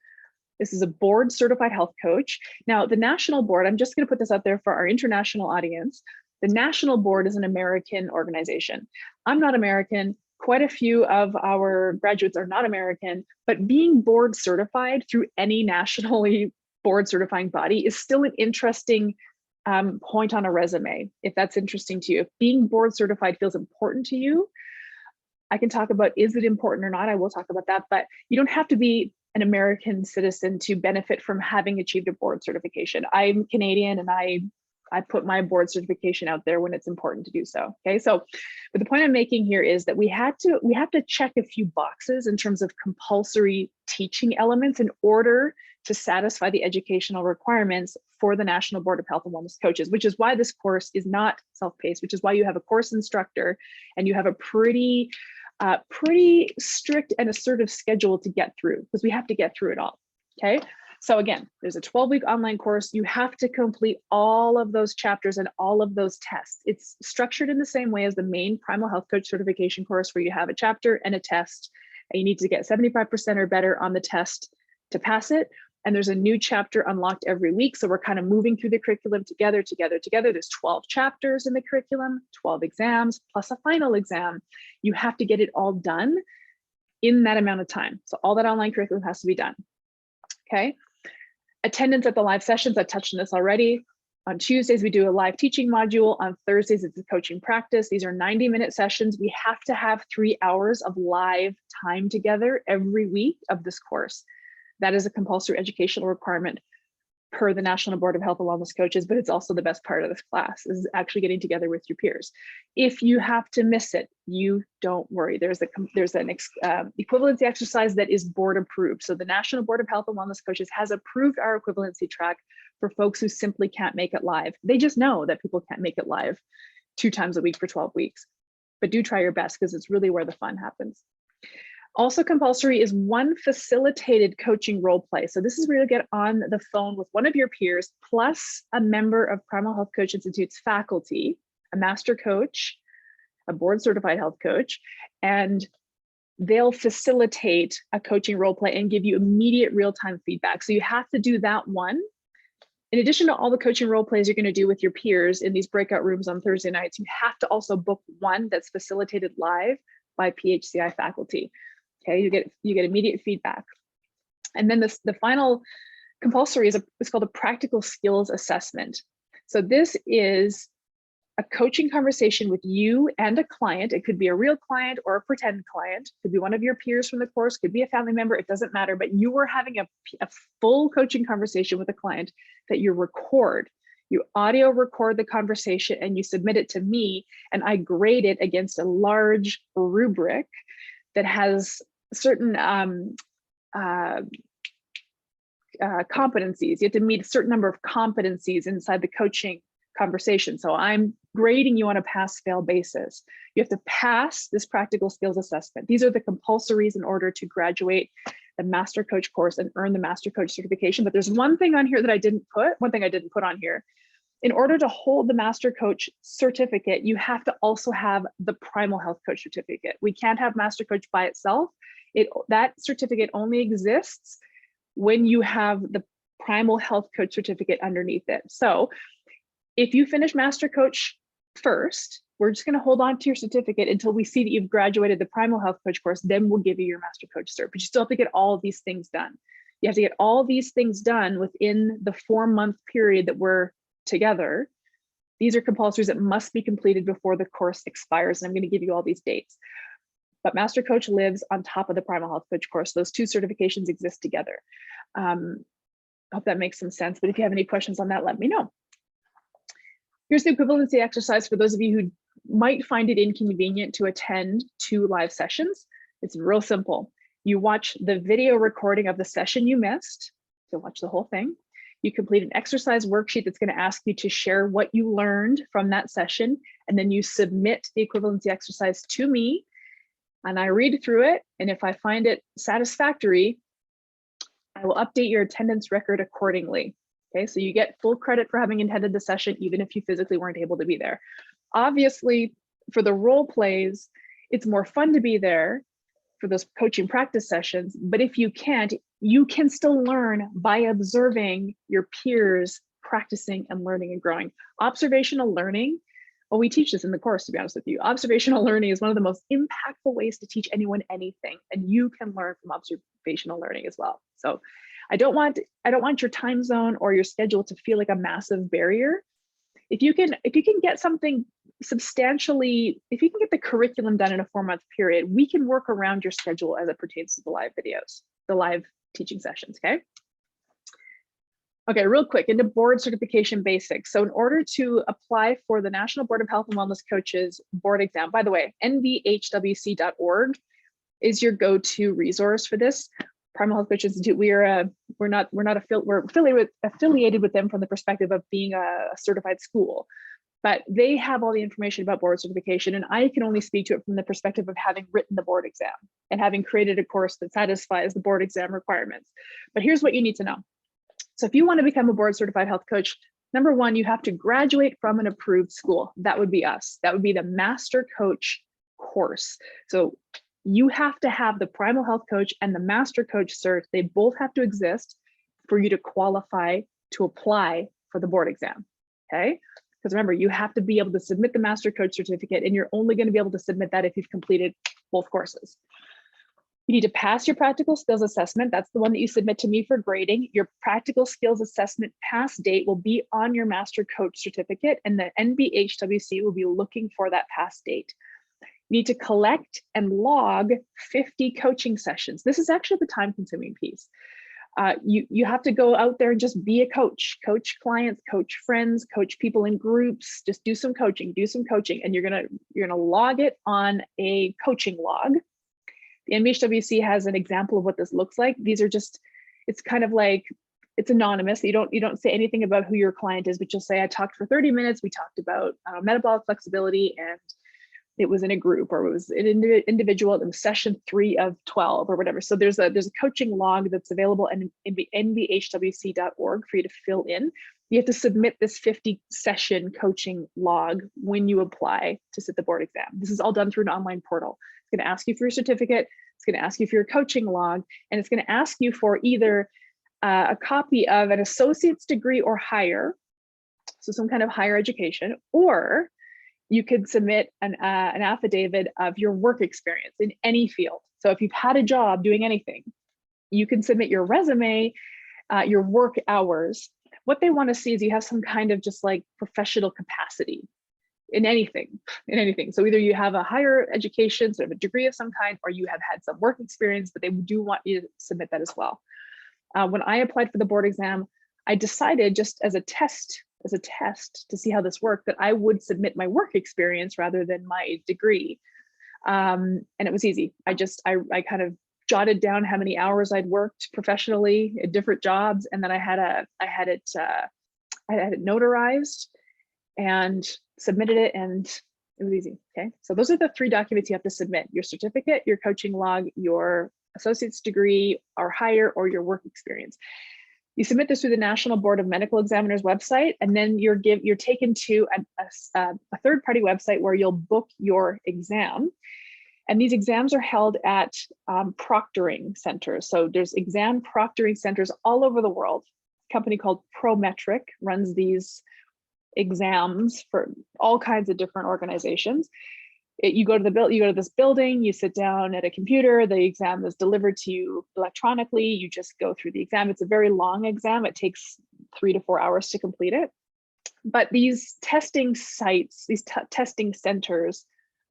This is a board certified health coach. Now, the National Board, I'm just going to put this out there for our international audience. The National Board is an American organization. I'm not American. Quite a few of our graduates are not American, but being board certified through any nationally board certifying body is still an interesting point on a resume, if that's interesting to you. If being board certified feels important to you, I can talk about, is it important or not? I will talk about that, but you don't have to be an American citizen to benefit from having achieved a board certification. I'm Canadian, and I put my board certification out there when it's important to do so. Okay, so but the point I'm making here is that we have to check a few boxes in terms of compulsory teaching elements in order to satisfy the educational requirements for the National Board of Health and Wellness Coaches, which is why this course is not self-paced, which is why you have a course instructor and you have a pretty strict and assertive schedule to get through, because we have to get through it all. Okay. So again, there's a 12-week online course. You have to complete all of those chapters and all of those tests. It's structured in the same way as the main Primal Health Coach certification course, where you have a chapter and a test, and you need to get 75% or better on the test to pass it. And there's a new chapter unlocked every week. So we're kind of moving through the curriculum together. There's 12 chapters in the curriculum, 12 exams, plus a final exam. You have to get it all done in that amount of time. So all that online curriculum has to be done. Okay. Attendance at the live sessions, I've touched on this already. On Tuesdays, we do a live teaching module. On Thursdays, it's a coaching practice. These are 90-minute sessions. We have to have 3 hours of live time together every week of this course. That is a compulsory educational requirement per the National Board of Health and Wellness Coaches, but it's also the best part of this class, is actually getting together with your peers. If you have to miss it, you don't worry. There's an equivalency exercise that is board approved. So the National Board of Health and Wellness Coaches has approved our equivalency track for folks who simply can't make it live. They just know that people can't make it live 2 times a week for 12 weeks, but do try your best, because it's really where the fun happens. Also compulsory is 1 facilitated coaching role play. So this is where you'll get on the phone with one of your peers, plus a member of Primal Health Coach Institute's faculty, a master coach, a board certified health coach, and they'll facilitate a coaching role play and give you immediate real-time feedback. So you have to do that one. In addition to all the coaching role plays you're going to do with your peers in these breakout rooms on Thursday nights, you have to also book one that's facilitated live by PHCI faculty. Okay, you get immediate feedback. And then the final compulsory is called a practical skills assessment. So this is a coaching conversation with you and a client. It could be a real client or a pretend client. It could be one of your peers from the course, could be a family member, it doesn't matter, but you are having a full coaching conversation with a client that you record. You audio record the conversation and you submit it to me, and I grade it against a large rubric that has certain competencies. You have to meet a certain number of competencies inside the coaching conversation. So I'm grading you on a pass-fail basis. You have to pass this practical skills assessment. These are the compulsories in order to graduate the Master Coach course and earn the Master Coach certification. But there's one thing on here that I didn't put on here. In order to hold the Master Coach certificate, you have to also have the Primal Health Coach certificate. We can't have Master Coach by itself. That certificate only exists when you have the Primal Health Coach certificate underneath it. So if you finish Master Coach first, we're just going to hold on to your certificate until we see that you've graduated the Primal Health Coach course, then we'll give you your Master Coach cert. But you still have to get all of these things done. You have to get all these things done within the 4-month period that we're together. These are compulsories that must be completed before the course expires. And I'm going to give you all these dates. But Master Coach lives on top of the Primal Health Coach course. Those two certifications exist together. I hope that makes some sense. But if you have any questions on that, let me know. Here's the equivalency exercise for those of you who might find it inconvenient to attend 2 live sessions. It's real simple. You watch the video recording of the session you missed. So watch the whole thing. You complete an exercise worksheet that's going to ask you to share what you learned from that session. And then you submit the equivalency exercise to me. And I read through it. And if I find it satisfactory, I will update your attendance record accordingly. Okay, so you get full credit for having attended the session, even if you physically weren't able to be there. Obviously, for the role plays, it's more fun to be there for those coaching practice sessions. But if you can't, you can still learn by observing your peers practicing and learning and growing. Observational learning, well, we teach this in the course, to be honest with you. Observational learning is one of the most impactful ways to teach anyone anything, and you can learn from observational learning as well. So I don't want your time zone or your schedule to feel like a massive barrier. If you can get something substantially, if you can get the curriculum done in a 4-month period, we can work around your schedule as it pertains to the live videos, the live teaching sessions, okay? Okay, real quick, into board certification basics. So in order to apply for the National Board of Health and Wellness Coaches board exam, by the way, nbhwc.org is your go-to resource for this. Primal Health Coach Institute, we're affiliated with them from the perspective of being a certified school, but they have all the information about board certification, and I can only speak to it from the perspective of having written the board exam and having created a course that satisfies the board exam requirements. But here's what you need to know. So if you want to become a board certified health coach, number 1, you have to graduate from an approved school. That would be us. That would be the Master Coach course. So you have to have the Primal Health Coach and the Master Coach cert. They both have to exist for you to qualify to apply for the board exam, okay? Because remember, you have to be able to submit the Master Coach certificate, and you're only going to be able to submit that if you've completed both courses. You need to pass your practical skills assessment. That's the one that you submit to me for grading. Your practical skills assessment pass date will be on your Master Coach certificate, and the NBHWC will be looking for that pass date. You need to collect and log 50 coaching sessions. This is actually the time-consuming piece. You have to go out there and just be a coach clients, coach friends, coach people in groups, just do some coaching, and you're gonna log it on a coaching log. The NBHWC has an example of what this looks like. These are just, it's kind of like, it's anonymous. You don't say anything about who your client is, but you'll say, I talked for 30 minutes. We talked about metabolic flexibility, and it was in a group, or it was an individual. It was session 3 of 12 or whatever. So there's a coaching log that's available in nbhwc.org for you to fill in. You have to submit this 50 session coaching log when you apply to sit the board exam. This is all done through an online portal. It's going to ask you for your certificate. It's going to ask you for your coaching log, and it's going to ask you for either a copy of an associate's degree or higher, so some kind of higher education, or you could submit an affidavit of your work experience in any field. So if you've had a job doing anything, you can submit your resume, your work hours. What they want to see is you have some kind of just like professional capacity in anything. So either you have a higher education, sort of a degree of some kind, or you have had some work experience, but they do want you to submit that as well. When I applied for the board exam, I decided, just as a test to see how this worked, that I would submit my work experience rather than my degree. And it was easy. I kind of jotted down how many hours I'd worked professionally at different jobs, and then I had it notarized, and submitted it, and it was easy. Okay, so those are the 3 documents you have to submit: your certificate, your coaching log, your associate's degree or higher, or your work experience. You submit this through the National Board of Medical Examiners website, and then you're taken to a third-party website where you'll book your exam. And these exams are held at proctoring centers. So there's exam proctoring centers all over the world. A company called Prometric runs these exams for all kinds of different organizations. You go to this building, you sit down at a computer, the exam is delivered to you electronically, you just go through the exam. It's a very long exam. It takes 3 to 4 hours to complete it. But these testing sites, these testing centers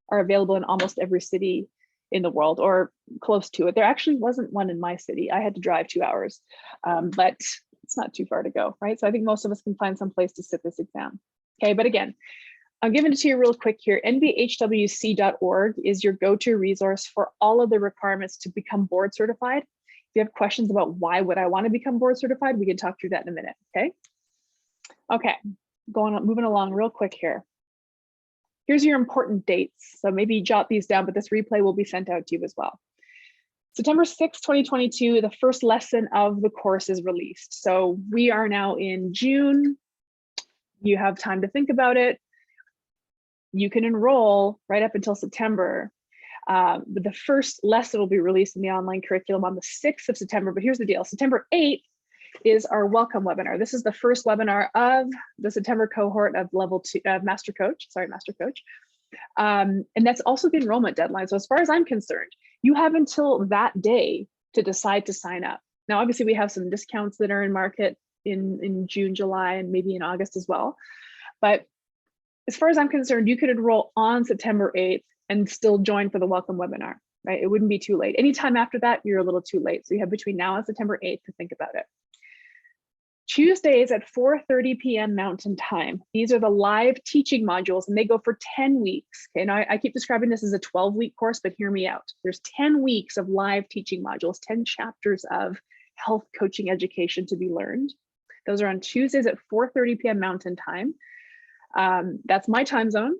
are available in almost every city in the world or close to it. There actually wasn't one in my city. I had to drive 2 hours, but it's not too far to go, right? So I think most of us can find some place to sit this exam. Okay, but again, I'm giving it to you real quick here. nbhwc.org is your go-to resource for all of the requirements to become board certified. If you have questions about why would I want to become board certified, we can talk through that in a minute, okay? Okay, moving along real quick here. Here's your important dates. So maybe jot these down, but this replay will be sent out to you as well. September 6th, 2022, the first lesson of the course is released. So we are now in June. You have time to think about it. You can enroll right up until September. But the first lesson will be released in the online curriculum on the 6th of September. But here's the deal. September 8th is our welcome webinar. This is the first webinar of the September cohort of level 2 Master Coach. And that's also the enrollment deadline. So as far as I'm concerned, you have until that day to decide to sign up. Now, obviously we have some discounts that are in market in June, July, and maybe in August as well. But as far as I'm concerned, you could enroll on September 8th and still join for the welcome webinar, right? It wouldn't be too late. Anytime after that, you're a little too late. So you have between now and September 8th to think about it. Tuesdays at 4:30 p.m. Mountain Time. These are the live teaching modules, and they go for 10 weeks. Okay, now I keep describing this as a 12-week course, but hear me out. There's 10 weeks of live teaching modules, 10 chapters of health coaching education to be learned. Those are on Tuesdays at 4:30 p.m. Mountain Time. That's my time zone.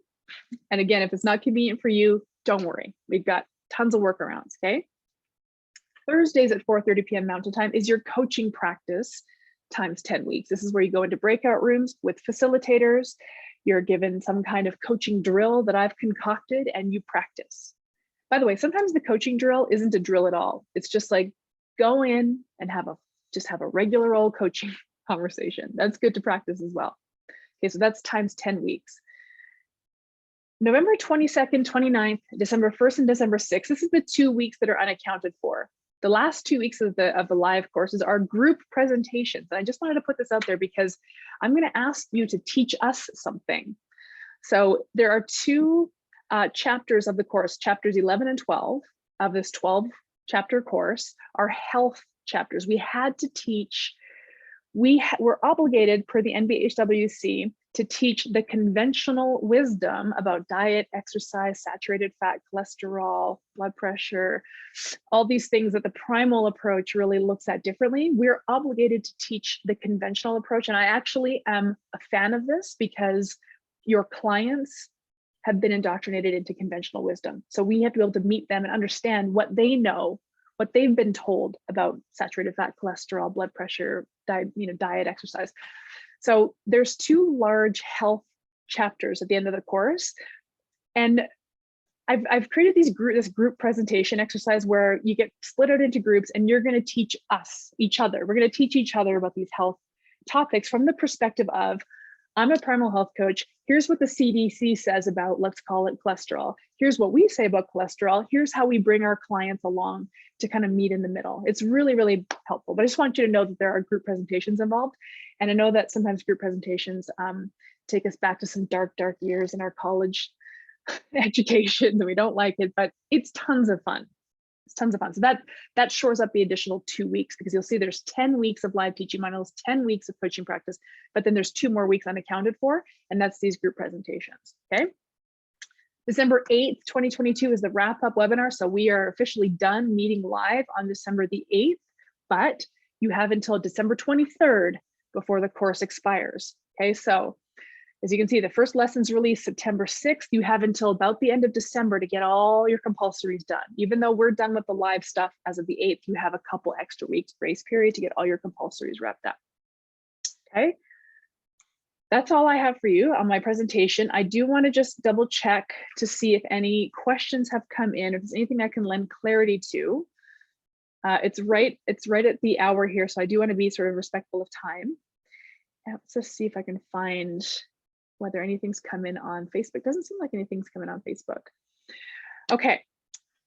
And again, if it's not convenient for you, don't worry. We've got tons of workarounds, okay? Thursdays at 4:30 p.m. Mountain Time is your coaching practice times 10 weeks. This is where you go into breakout rooms with facilitators. You're given some kind of coaching drill that I've concocted and you practice. By the way, sometimes the coaching drill isn't a drill at all. It's just like go in and have a regular old coaching conversation. That's good to practice as well. Okay, so that's times 10 weeks. November 22nd, 29th, December 1st, and December 6th. This is the 2 weeks that are unaccounted for. The last 2 weeks of the live courses are group presentations. And I just wanted to put this out there because I'm going to ask you to teach us something. So there are 2 chapters of the course, chapters 11 and 12 of this 12 chapter course are health chapters. We had to teach, we were obligated per the NBHWC to teach the conventional wisdom about diet, exercise, saturated fat, cholesterol, blood pressure, all these things that the primal approach really looks at differently. We're obligated to teach the conventional approach. And I actually am a fan of this because your clients have been indoctrinated into conventional wisdom. So we have to be able to meet them and understand what they know, what they've been told about saturated fat, cholesterol, blood pressure, diet, exercise. So there's 2 large health chapters at the end of the course. And I've created this group presentation exercise where you get split out into groups and you're going to teach each other. We're going to teach each other about these health topics from the perspective of, I'm a primal health coach. Here's what the CDC says about, let's call it cholesterol. Here's what we say about cholesterol. Here's how we bring our clients along to kind of meet in the middle. It's really, really helpful. But I just want you to know that there are group presentations involved. And I know that sometimes group presentations take us back to some dark, dark years in our college education and we don't like it, but it's tons of fun. It's tons of fun. So that shores up the additional 2 weeks because you'll see there's 10 weeks of live teaching modules, 10 weeks of coaching practice, but then there's 2 more weeks unaccounted for, and that's these group presentations, okay? December 8th, 2022 is the wrap-up webinar. So we are officially done meeting live on December the 8th, but you have until December 23rd before the course expires, okay? So As you can see, the first lesson's released September 6th. You have until about the end of December to get all your compulsories done. Even though we're done with the live stuff as of the 8th, you have a couple extra weeks grace period to get all your compulsories wrapped up. Okay. That's all I have for you on my presentation. I do want to just double check to see if any questions have come in, if there's anything I can lend clarity to. It's right at the hour here, so I do want to be sort of respectful of time. Let's just see if I can find whether anything's come in on Facebook. Doesn't seem like anything's coming on Facebook. Okay,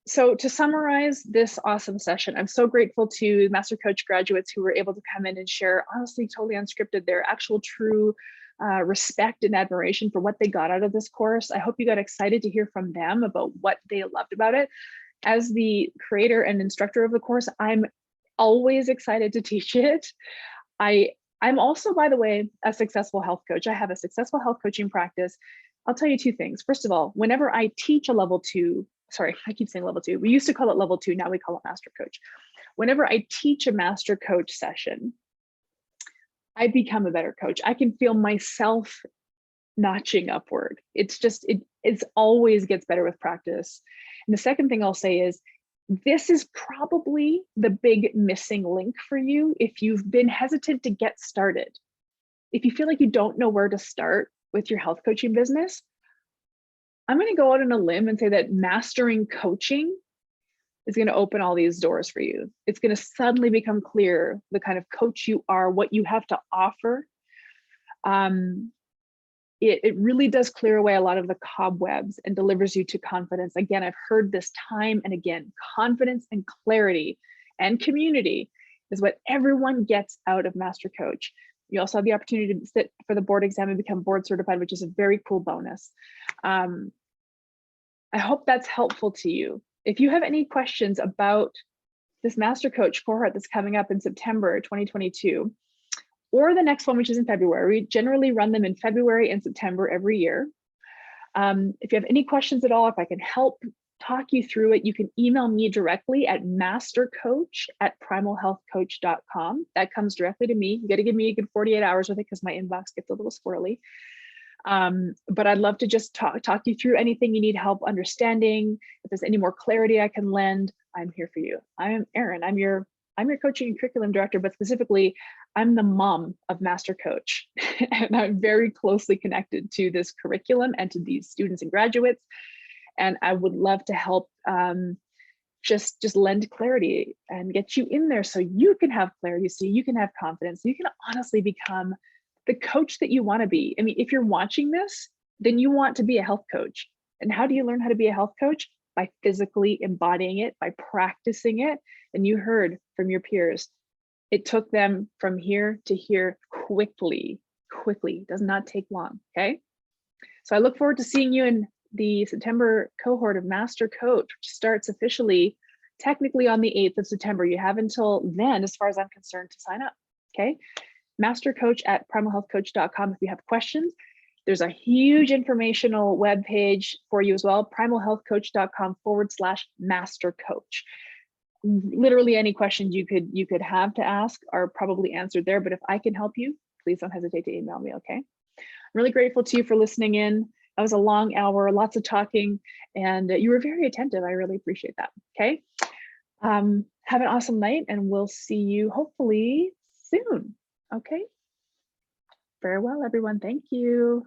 so to summarize this awesome session, I'm so grateful to Master Coach graduates who were able to come in and share, honestly, totally unscripted, their actual true respect and admiration for what they got out of this course. I hope you got excited to hear from them about what they loved about it. As the creator and instructor of the course, I'm always excited to teach it. I'm also, by the way, a successful health coach. I have a successful health coaching practice. I'll tell you two things. First of all, whenever I teach a level 2, sorry, I keep saying level 2. We used to call it level 2, now we call it Master Coach. Whenever I teach a Master Coach session, I become a better coach. I can feel myself notching upward. It's just, it's always gets better with practice. And the second thing I'll say is, this is probably the big missing link for you if you've been hesitant to get started. If you feel like you don't know where to start with your health coaching business, I'm going to go out on a limb and say that mastering coaching is going to open all these doors for you. It's going to suddenly become clear the kind of coach you are, what you have to offer. It really does clear away a lot of the cobwebs and delivers you to confidence. Again, I've heard this time and again, confidence and clarity and community is what everyone gets out of Master Coach. You also have the opportunity to sit for the board exam and become board certified, which is a very cool bonus. I hope that's helpful to you. If you have any questions about this Master Coach cohort that's coming up in September 2022, or the next one, which is in February, we generally run them in February and September every year. If you have any questions at all, if I can help talk you through it, you can email me directly at mastercoach@primalhealthcoach.com. That comes directly to me. You got to give me a good 48 hours with it because my inbox gets a little squirrely. But I'd love to just talk you through anything you need help understanding. If there's any more clarity I can lend, I'm here for you. I am Erin. I'm your coaching and curriculum director, but specifically, I'm the mom of Master Coach. And I'm very closely connected to this curriculum and to these students and graduates. And I would love to help just lend clarity and get you in there so you can have clarity, so you can have confidence, so you can honestly become the coach that you want to be. I mean, if you're watching this, then you want to be a health coach. And how do you learn how to be a health coach? By physically embodying it, by practicing it. And you heard from your peers, it took them from here to here quickly, does not take long, okay? So I look forward to seeing you in the September cohort of Master Coach, which starts officially, technically on the 8th of September. You have until then, as far as I'm concerned, to sign up, okay? mastercoach@primalhealthcoach.com if you have questions. There's a huge informational webpage for you as well, primalhealthcoach.com/mastercoach. Literally any questions you could have to ask are probably answered there, but if I can help you, please don't hesitate to email me, okay? I'm really grateful to you for listening in. That was a long hour, lots of talking, and you were very attentive. I really appreciate that, okay? Have an awesome night, and we'll see you hopefully soon, okay? Farewell, everyone. Thank you.